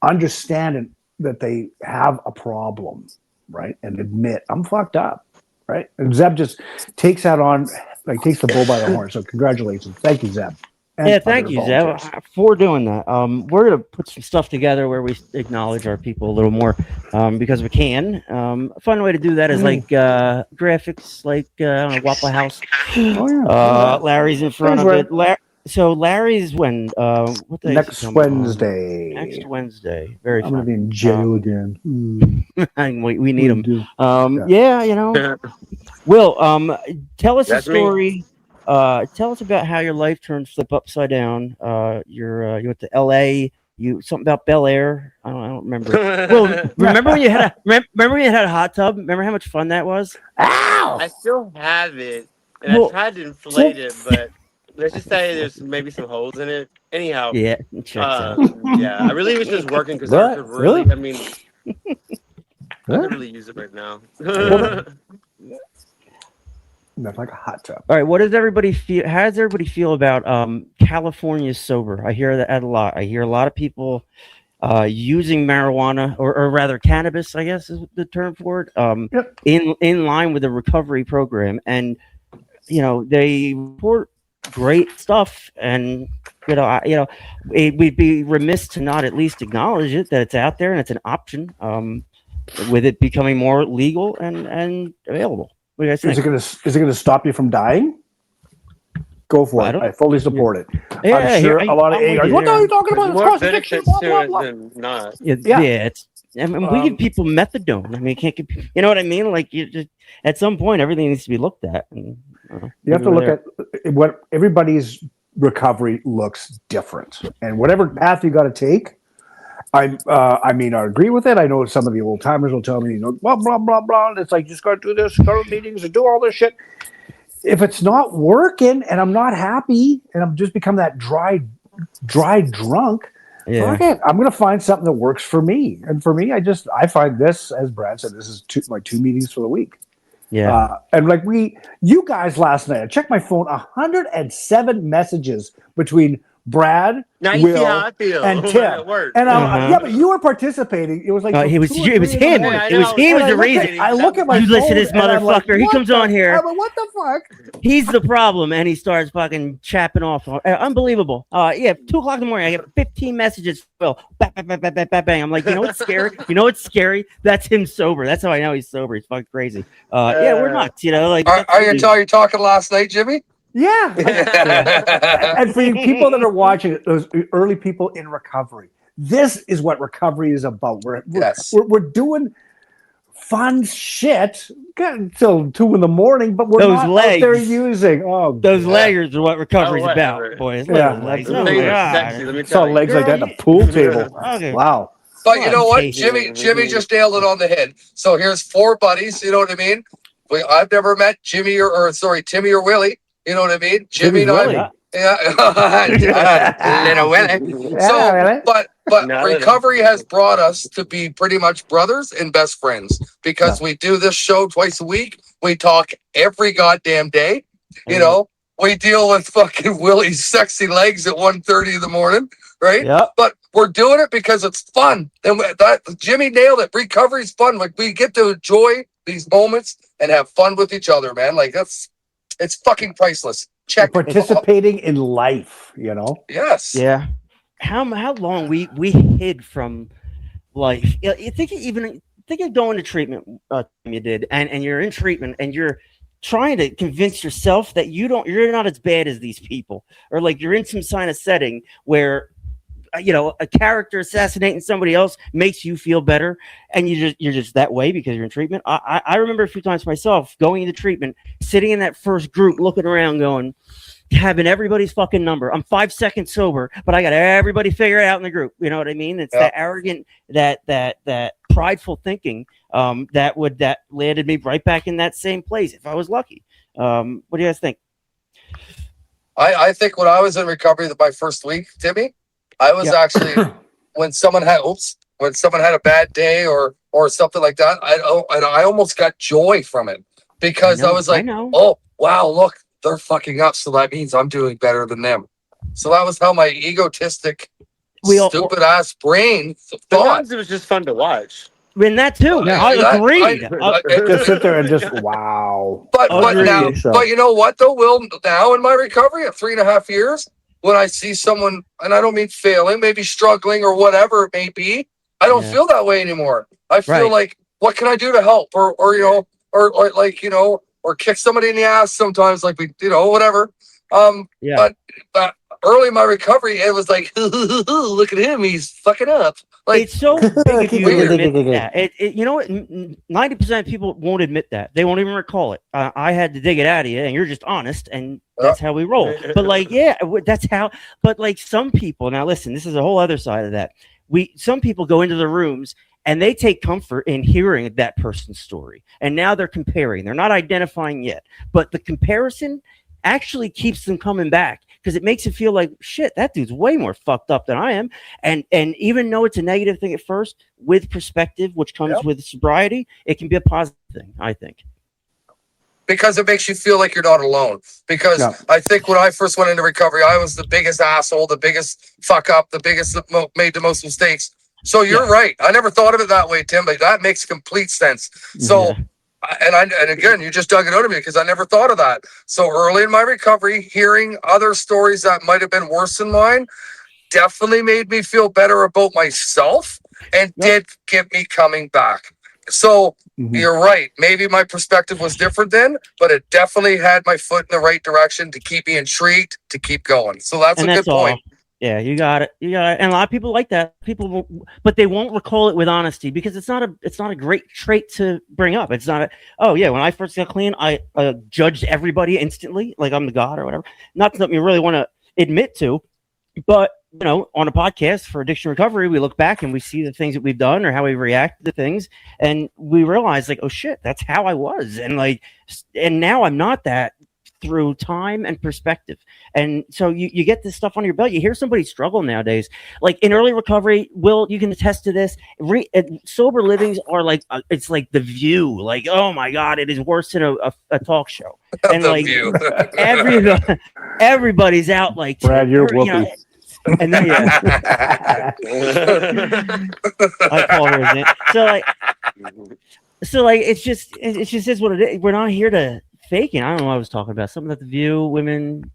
understand that they have a problem, right? And admit I'm fucked up, right? And Zeb just takes that on, like takes the bull by the horn. So congratulations, thank you, Zeb. Thank you, Zeb, for doing that. We're gonna put some stuff together where we acknowledge our people a little more because we can. A fun way to do that is like graphics, like Waffle House. Larry's in front of it. So Larry's when? What day next Wednesday. Next Wednesday. Very fun. I'm gonna be in jail again. we need him. Will, tell us a story. Tell us about how your life turned flip upside down. You went to L.A. Something about Bel Air. I don't remember. Well, remember when you had a hot tub? Remember how much fun that was? Ow! I still have it, and I tried to inflate it, but let's just say there's maybe some holes in it. Anyhow, yeah, I really was just working because I could really. I mean, I could really use it right now. That's like a hot tub. All right, what does everybody feel? How does everybody feel about California sober? I hear that a lot. I hear a lot of people using marijuana, or rather cannabis, I guess is the term for it, in line with the recovery program, and they report great stuff, and we'd be remiss to not at least acknowledge it, that it's out there and it's an option, with it becoming more legal and available. What do you guys think? Is it gonna stop you from dying? Go for it. I fully support it. Yeah, I'm sure a lot of ARs. What are you talking about? More benefits to it than not. We give people methadone. I mean, you can't give. You know what I mean? Like you just at some point, everything needs to be looked at. And You have to look at what everybody's recovery looks different, and whatever path you got to take. I mean, I agree with it. I know some of the old timers will tell me, blah blah blah blah. And it's like, just got to do this, go to meetings, and do all this shit. If it's not working, and I'm not happy, and I'm just become that dry drunk. Fuck it. I'm going to find something that works for me. And for me, I find this, as Brad said, this is my 2 meetings for the week. Yeah. And like you guys last night, I checked my phone, 107 messages between Brad, Now you see Will, how I feel and when Tim. I'm at work. And yeah, but you were participating. It was like it was 2 or 3 him. in the morning. Yeah, It was he And was the I reason. look at my You phone. listen to this and I'm like, motherfucker. He what comes the- on here. I'm like, what the fuck? He's the problem, and he starts fucking chapping off. Unbelievable. 2:00 in the morning, I get 15 messages. Well, bang, bang, bang, bang, bang, bang, bang. I'm like, you know what's scary? You know what's scary? That's him sober. That's how I know he's sober. He's fucking crazy. Yeah, we're nuts. You know, like. Are you talking last night, Jimmy? Yeah. And for you people that are watching it, those early people in recovery, this is what recovery is about. We're doing fun shit until 2 in the morning, but we're Those not legs. out there using Those leggers are what recovery's whatever. about, boys. Yeah. Little legs. The Oh thing my that's God. sexy, let me saw tell you. legs like that at the pool table. Okay. Wow. But you know what? Tasty. Jimmy just nailed it on the head. So here's 4 buddies. You know what I mean? I've never met Timmy or Willie. You know what I mean? Jimmy and Willie. I. Yeah, little Willie. So, Willie. but No, recovery has brought us to be pretty much brothers and best friends because we do this show twice a week. We talk every goddamn day. You know, we deal with fucking Willie's sexy legs at 1:30 in the morning, right? Yep. But we're doing it because it's fun. And that Jimmy nailed it. Recovery's fun. Like we get to enjoy these moments and have fun with each other, man. Like it's fucking priceless. Check. Participating in life, you know? Yes. Yeah. How long we hid from life? You think of going to treatment. You did, and you're in treatment, and you're trying to convince yourself that you're not as bad as these people, or like you're in some kind of setting where a character assassinating somebody else makes you feel better, and you're just that way because you're in treatment. I remember a few times myself going into treatment, sitting in that first group, looking around, going, having everybody's fucking number. I'm 5 seconds sober, but I got everybody figured out in the group. You know what I mean? It's that arrogant, that prideful thinking that landed me right back in that same place if I was lucky. What do you guys think? I think when I was in recovery my first week, Timmy, I was actually when someone had a bad day or something like that, I almost got joy from it because I was like, oh wow, look, they're fucking up, so that means I'm doing better than them. So that was how my egotistic, stupid ass brain thought. Sometimes it was just fun to watch. In that too. I agreed. Just sit there and just wow. But you know what though, Will? Now in my recovery at 3.5 years, when I see someone, and I don't mean failing, maybe struggling or whatever it may be, I don't feel that way anymore. I feel like, what can I do to help, or kick somebody in the ass sometimes, like whatever. But early in my recovery, it was like, look at him, he's fucking up. Like, it's so big of you to admit that. You know what? 90% of people won't admit that. They won't even recall it. I had to dig it out of you, and you're just honest, and that's how we roll. But that's how. But like some people, now listen, this is a whole other side of that. Some people go into the rooms and they take comfort in hearing that person's story, and now they're comparing. They're not identifying yet, but the comparison actually keeps them coming back because it makes it feel like, shit, that dude's way more fucked up than I am. And even though it's a negative thing at first, with perspective, which comes with sobriety, it can be a positive thing, I think. Because it makes you feel like you're not alone. Because I think when I first went into recovery, I was the biggest asshole, the biggest fuck up, the biggest that made the most mistakes. So you're right. I never thought of it that way, Tim, but that makes complete sense. So, and again, you just dug it out of me because I never thought of that. So early in my recovery, hearing other stories that might have been worse than mine definitely made me feel better about myself and did get me coming back. So you're right. Maybe my perspective was different then, but it definitely had my foot in the right direction to keep me intrigued, to keep going. So that's a good point. Yeah, you got it. You got it. And a lot of people like that. But they won't recall it with honesty because it's not a great trait to bring up. It's not a, oh yeah, when I first got clean, I judged everybody instantly, like I'm the god or whatever. Not something you really want to admit to, but on a podcast for addiction recovery, we look back and we see the things that we've done or how we react to things, and we realize like, oh shit, that's how I was, and now I'm not that through time and perspective. And so you get this stuff on your belt. You hear somebody struggle nowadays, like in early recovery. Will, you can attest to this. Sober livings are like it's like The View. Like, oh my god, it is worse than a talk show. And The like View. everybody's out like Brad, you're whoopee. and then I call her his name. So like it's just is what it is. We're not here to faking. I don't know what I was talking about. Something at The View, women.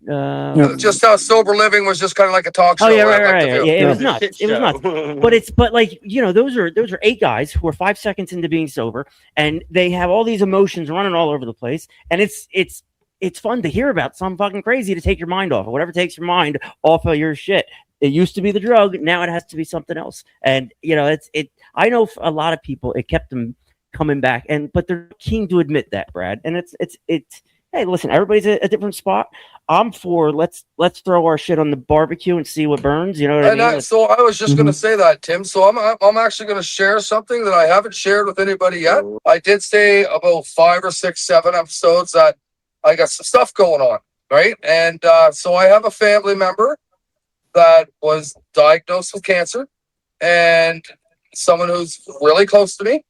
Just how sober living was just kind of like a talk show. Oh yeah, Like right. The View. Yeah, it was nuts. It was nuts. But like those are 8 guys who are 5 seconds into being sober, and they have all these emotions running all over the place, and it's fun to hear about some fucking crazy to take your mind off, or whatever takes your mind off of your shit. It used to be the drug, now it has to be something else. And I know a lot of people, it kept them coming back, but they're keen to admit that, Brad. And it's hey, listen, everybody's at a different spot. I'm for let's throw our shit on the barbecue and see what burns. You know what I mean? So I was just going to say that, Tim. So I'm actually going to share something that I haven't shared with anybody yet. I did say about 5 or 6, 7 episodes that I got some stuff going on, right? And so I have a family member that was diagnosed with cancer, and someone who's really close to me.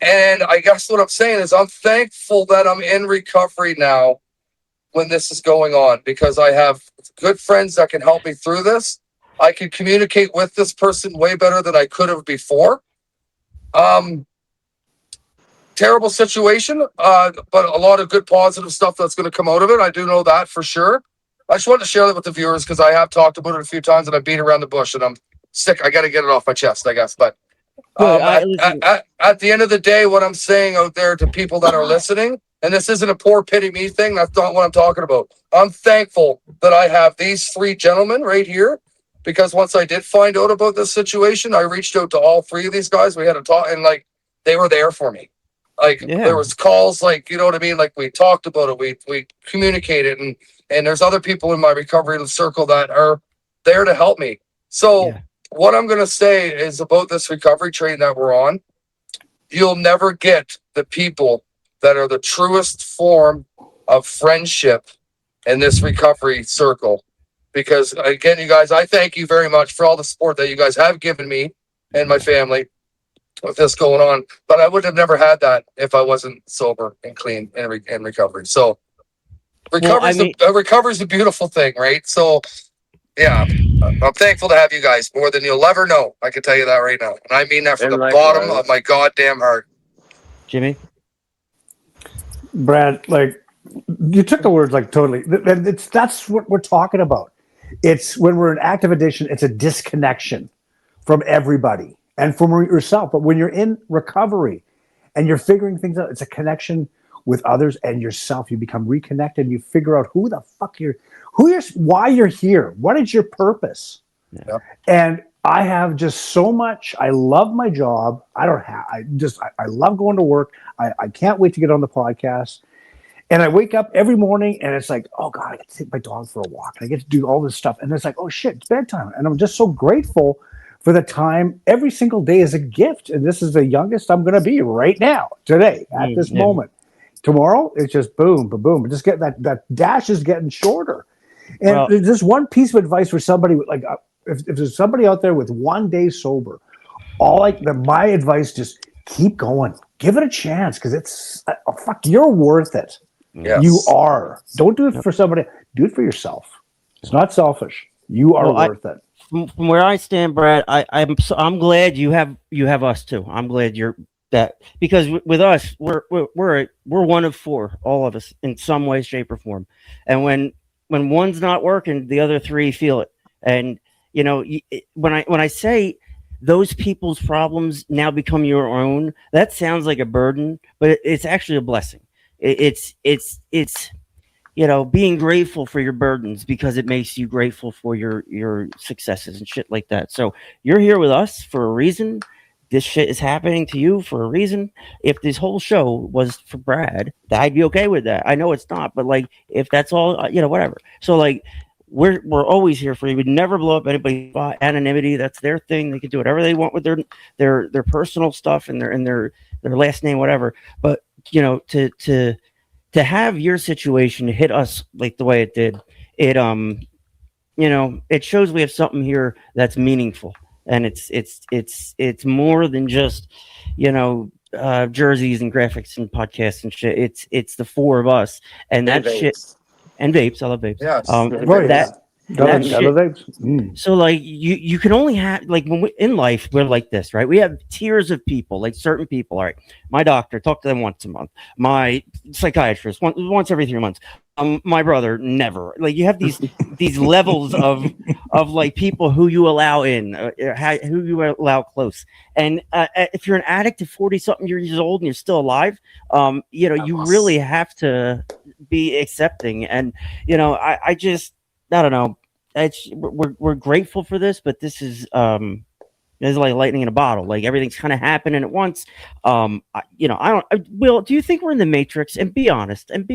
And I guess what I'm saying is I'm thankful that I'm in recovery now when this is going on, because I have good friends that can help me through this. I can communicate with this person way better than I could have before. Terrible situation, but a lot of good positive stuff that's going to come out of it. I do know that for sure. I just wanted to share that with the viewers because I have talked about it a few times and I beat around the bush and I'm sick. I got to get it off my chest, I guess. But at the end of the day, what I'm saying out there to people that are listening, and this isn't a poor pity me thing, that's not what I'm talking about. I'm thankful that I have these 3 gentlemen right here, because once I did find out about this situation, I reached out to all 3 of these guys. We had a talk, and like they were there for me. Like there was calls, like, you know what I mean? Like we talked about it, we communicated, and there's other people in my recovery circle that are there to help me. So what I'm going to say is about this recovery train that we're on, you'll never get the people that are the truest form of friendship in this recovery circle. Because again, you guys, I thank you very much for all the support that you guys have given me and my family with this going on. But I would have never had that if I wasn't sober and clean and recovery. So recovery is a beautiful thing, right? So yeah, I'm thankful to have you guys more than you'll ever know. I can tell you that right now. And I mean that from the bottom of my goddamn heart. Jimmy? Brad, like, you took the words like totally. That's what we're talking about. It's when we're in active addiction, it's a disconnection from everybody and from yourself. But when you're in recovery and you're figuring things out, it's a connection with others and yourself. You become reconnected. You figure out who the fuck why you're here. What is your purpose? Yeah. And I have just so much. I love my job. I love going to work. I can't wait to get on the podcast. And I wake up every morning and it's like, oh God, I get to take my dog for a walk. And I get to do all this stuff. And it's like, oh shit, it's bedtime. And I'm just so grateful for the time. Every single day is a gift. And this is the youngest I'm going to be right now, today, at this moment. Tomorrow, it's just boom, boom, boom. Just get that dash is getting shorter. And there's just one piece of advice for somebody, like if there's somebody out there with 1 day sober, my advice, just keep going. Give it a chance, because it's you're worth it. Yes. You are. Don't do it for somebody. Do it for yourself. It's not selfish. You are worth it. From where I stand, Brad, I'm glad you have us too. I'm glad you're that, because with us, we're one of 4, all of us, in some way, shape, or form. And when one's not working, the other 3 feel it. And when I say those people's problems now become your own, that sounds like a burden, but it's actually a blessing. It's being grateful for your burdens because it makes you grateful for your successes and shit like that. So you're here with us for a reason. This shit is happening to you for a reason. If this whole show was for Brad, I'd be okay with that. I know it's not, but like if that's all, whatever. So like we're always here for you. We never blow up anybody's spot. Anonymity, that's their thing. They can do whatever they want with their personal stuff and their last name, whatever. But to have your situation hit us like the way it did, it it shows we have something here that's meaningful, and it's more than just jerseys and graphics and podcasts and shit. It's the four of us, and that shit. And vapes, I love vapes. Yes. That shit. Mm. So like you can only have like when in life we're like this, right? We have tiers of people, like certain people. All right, my doctor, talk to them once a month. My psychiatrist, once every 3 months. My brother, never. Like you have these levels of like people who you allow in, who you allow close. And if you're an addict at 40 something years old and you're still alive, you really have to be accepting. And I don't know. We're grateful for this, but this is it's like lightning in a bottle. Like everything's kind of happening at once. Will, do you think we're in the Matrix? And be honest and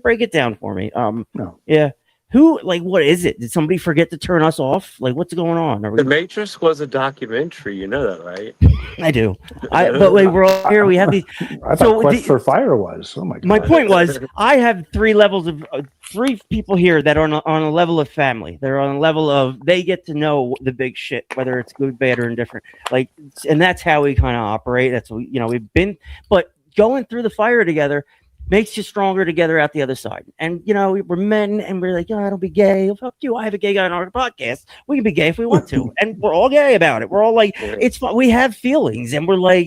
break it down for me. No. Yeah. Who, like, what is it? Did somebody forget to turn us off? Like, what's going on? The Matrix was a documentary. You know that, right? I do. But like, we're all here. We have these. I thought Quest for Fire was. Oh my god. My point was, I have three levels of three people here that are on a level of family. They're on a level of they get to know the big shit, whether it's good, bad, or indifferent. Like, and that's how we kind of operate. That's we've been, but going through the fire together makes you stronger together out the other side. And we're men, and we're like, oh, don't be gay. Fuck you. I have a gay guy on our podcast. We can be gay if we want to, and we're all gay about it. We're all like, it's fun. We have feelings, and we're like,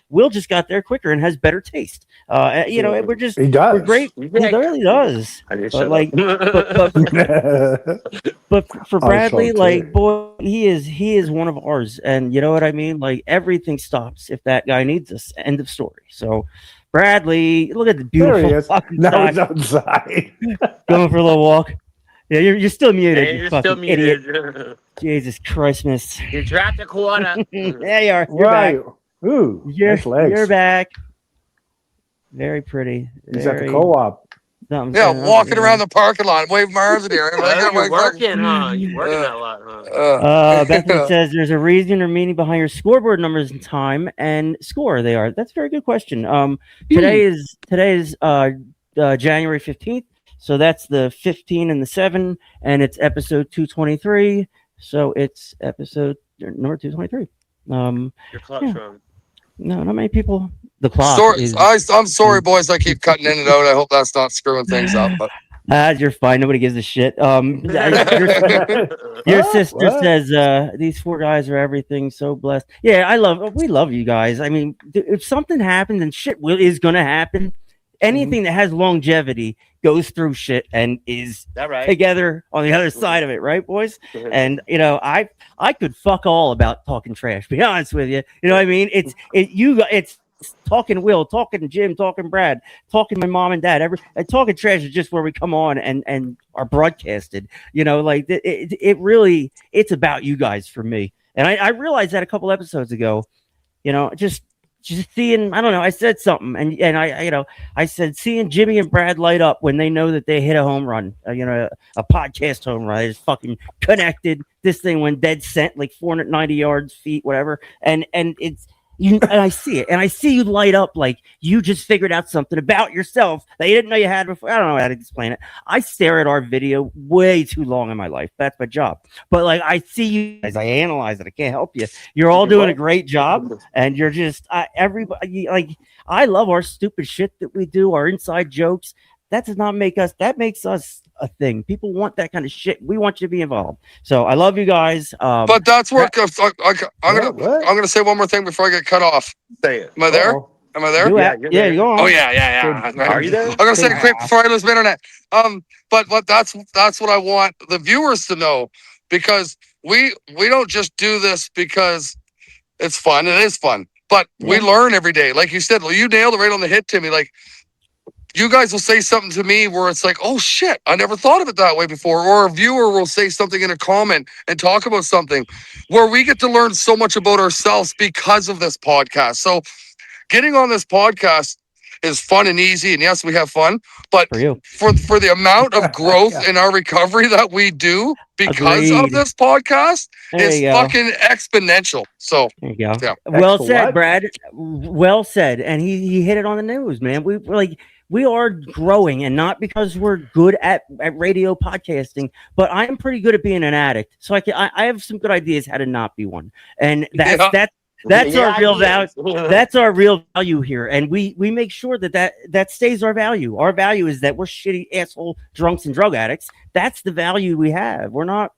Will just got there quicker and has better taste. We're just he does. We're great. He really does. But like, but for Bradley, like, boy, he is one of ours, and you know what I mean. Like everything stops if that guy needs us. End of story. So. Bradley, look at the beautiful fucking now he's outside. Going for a little walk. Yeah, you're still muted. Hey, you you're fucking still muted. idiot. Jesus Christmas. You dropped a quarter. There you are. You're right. back. Ooh, nice legs. You're back. Very pretty. He's at the co-op. Walking around the parking lot, waving my arms in the air. You're working, huh? You're working that a lot, huh? Bethany says there's a reason or meaning behind your scoreboard numbers and time and score. They are. That's a very good question. Today is January 15th, so that's the 15 and the 7, and it's episode 223. So it's episode number 223. Your clock's wrong. No, not many people. The clock. I'm sorry, boys. I keep cutting in and out. I hope that's not screwing things up. But you're fine. Nobody gives a shit. Your sister says these four guys are everything. So blessed. Yeah, we love you guys. I mean, if something happens, and shit is gonna happen, anything that has longevity goes through shit and is together on the other side of it, right, boys? And I could fuck all about talking trash. Be honest with you. You know what I mean? It's talking Will, talking Jim, talking Brad, talking my mom and dad. Talking trash is just where we come on and are broadcasted. Like it really, it's about you guys for me. And I realized that a couple episodes ago. Just seeing, I don't know, I said something, and I said seeing Jimmy and Brad light up when they know that they hit a home run, a podcast home run. It's fucking connected. This thing went dead cent, like 490 yards, feet, whatever, and it's. And I see it, and I see you light up like you just figured out something about yourself that you didn't know you had before. I don't know how to explain it. I stare at our video way too long in my life. That's my job. But like, I see you as I analyze it. I can't help you. You're all doing a great job, and you're just everybody. Like, I love our stupid shit that we do, our inside jokes. That does not make us. That makes us a thing. People want that kind of shit. We want you to be involved. So I love you guys. But that's where I'm gonna say one more thing before I get cut off. Say it. Am I there? Am I there? Yeah, you're on. Oh yeah. Are you there? I'm gonna say it quick before I lose my internet. But that's what I want the viewers to know, because we don't just do this because it's fun. It is fun, but we learn every day. Like you said, you nailed it right on the head, Timmy. Like, you guys will say something to me where it's like, oh shit, I never thought of it that way before. Or a viewer will say something in a comment and talk about something where we get to learn so much about ourselves because of this podcast. So getting on this podcast is fun and easy. And yes, we have fun, but For you. for the amount of growth in our recovery that we do because of Agreed. this podcast There is you go. fucking exponential. So There you go. yeah. Well Excellent. said, Brad. Well said. And he hit it on the nose, man. We are growing, and not because we're good at radio podcasting, but I am pretty good at being an addict. So I have some good ideas how to not be one. And that's our real value. That's our real value here. And we make sure that stays our value. Our value is that we're shitty asshole drunks and drug addicts. That's the value we have. We're not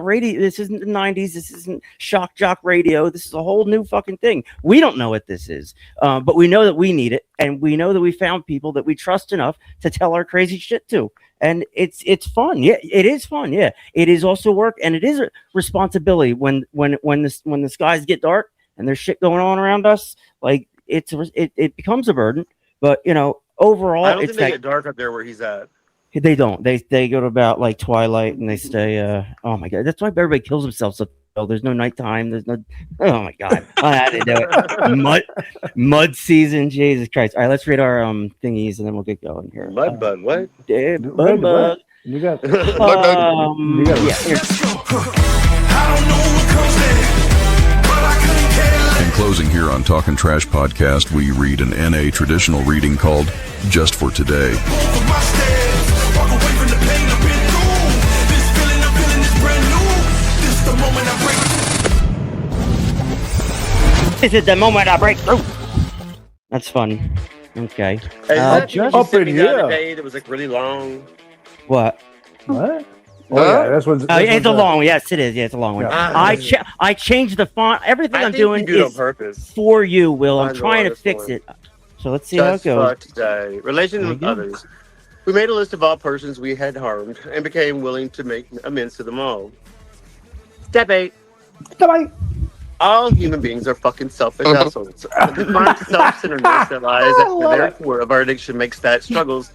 radio. This isn't the 90s. This isn't shock jock radio. This is a whole new fucking thing. We don't know what this is, but we know that we need it, and we know that we found people that we trust enough to tell our crazy shit to. And it's fun. Yeah, it is fun. Yeah, it is also work, and it is a responsibility when the skies get dark and there's shit going on around us. Like it becomes a burden. But overall, I don't it's think they get dark up there where he's at. They don't. They go to about like twilight and they stay. Oh my god, that's why everybody kills themselves. So there's no nighttime. There's no. Oh my god, I had to do it. Mud season. Jesus Christ! All right, let's read our thingies and then we'll get going here. Mud bug, what? Yeah, mud bug. You got. Yeah. Here. I don't know what comes in, but I couldn't care less. In closing here on Talkin' Trash Podcast, we read an NA traditional reading called Just for Today. Over my stairs, walk away from the pain I've been through. This feeling I'm feeling is brand new. This the moment I break. This is the moment I break through. That's fun. Okay. Hey, that just up in the here. other day that was like really long. what? What? Oh yeah, this one's. It's a long one. Yes, it is. Yeah, it's a long one. Yeah. I changed the font. Everything I I'm think doing you do it on is purpose. for you, Will. I'm I know trying to this fix one. it. So let's see how it Just goes. for today. Relations with There you go. others. We made a list of all persons we had harmed and became willing to make amends to them all. Step 8. Bye. All human beings are fucking selfish assholes. The mind self-centeredness that lies at the core of our addiction makes that struggles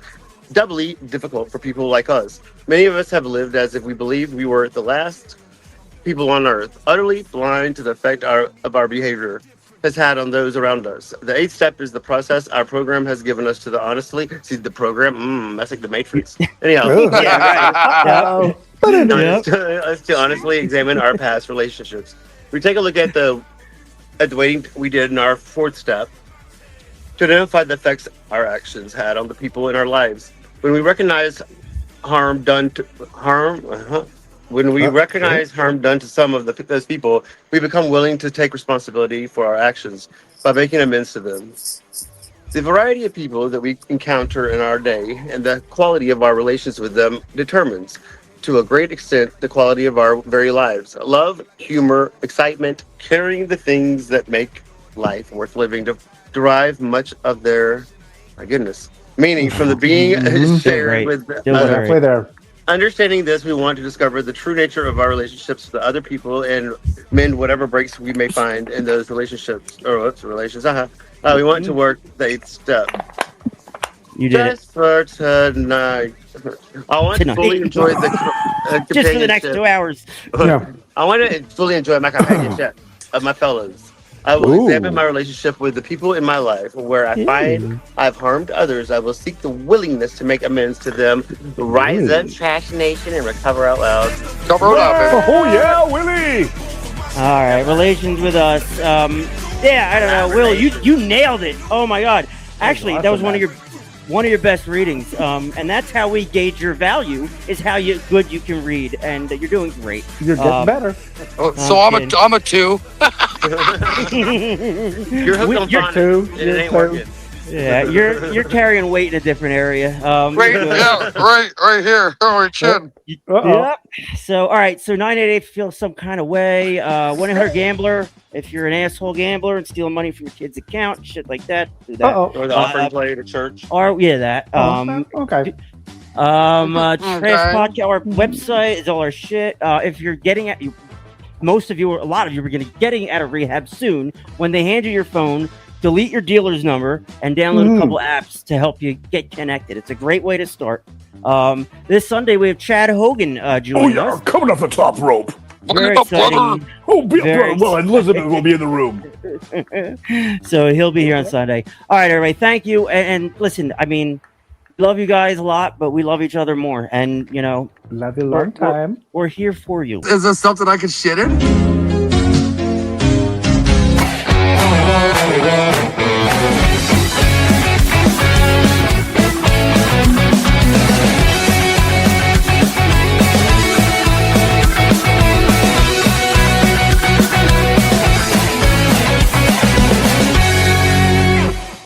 doubly difficult for people like us. Many of us have lived as if we believed we were the last people on earth, utterly blind to the effect of our behavior has had on those around us. The 8th step is the process our program has given us to the honestly. See the program? That's like the Matrix. Anyhow, Yeah, us to honestly examine our past relationships. We take a look at the waiting we did in our 4th step to identify the effects our actions had on the people in our lives. When we recognize harm done to some of those people, we become willing to take responsibility for our actions by making amends to them. The variety of people that we encounter in our day and the quality of our relations with them determines, to a great extent, the quality of our very lives. Love, humor, excitement, carrying the things that make life worth living to derive much of their, meaning from the being shared Great. with Halfway there. Understanding this, we want to discover the true nature of our relationships with other people and mend whatever breaks we may find in those relationships. We want to work the 8th step. You did Just for tonight. I want to fully enjoy the Just for the next 2 hours. Yeah. I want to fully enjoy my companionship of my fellows. I will examine my relationship with the people in my life where I find I've harmed others. I will seek the willingness to make amends to them. Rise up, Trash Nation, and recover out loud. Cover it up, Oh yeah, Willie. All right, relations with us. I don't know, Will. You nailed it. Oh my God. Actually, that was one of your best readings. And that's how we gauge your value is how good you can read, and you're doing great. You're getting better. So I'm a 2. You're hooked on phonics, two. and it ain't working. Yeah, you're carrying weight in a different area. Right here. Oh, my chin. Yep. So, all right. So 988 feels some kind of way. 1-800-GAMBLER. If you're an asshole gambler and stealing money from your kid's account, shit like that, do that. Or the offering plate at church. Or that. Okay. Trash podcast. Our website is all our shit. If you're getting at a lot of you are getting out of rehab soon. When they hand you your phone, delete your dealer's number and download a couple apps to help you get connected. It's a great way to start. This Sunday we have Chad Hogan joining us. Coming off the top rope. Very exciting. Well, and Elizabeth will be in the room. So he'll be here on Sunday. All right, everybody. Thank you. And listen, I mean, love you guys a lot, but we love each other more. And, you know, love you long time. We're here for you. Is there something I can shit in?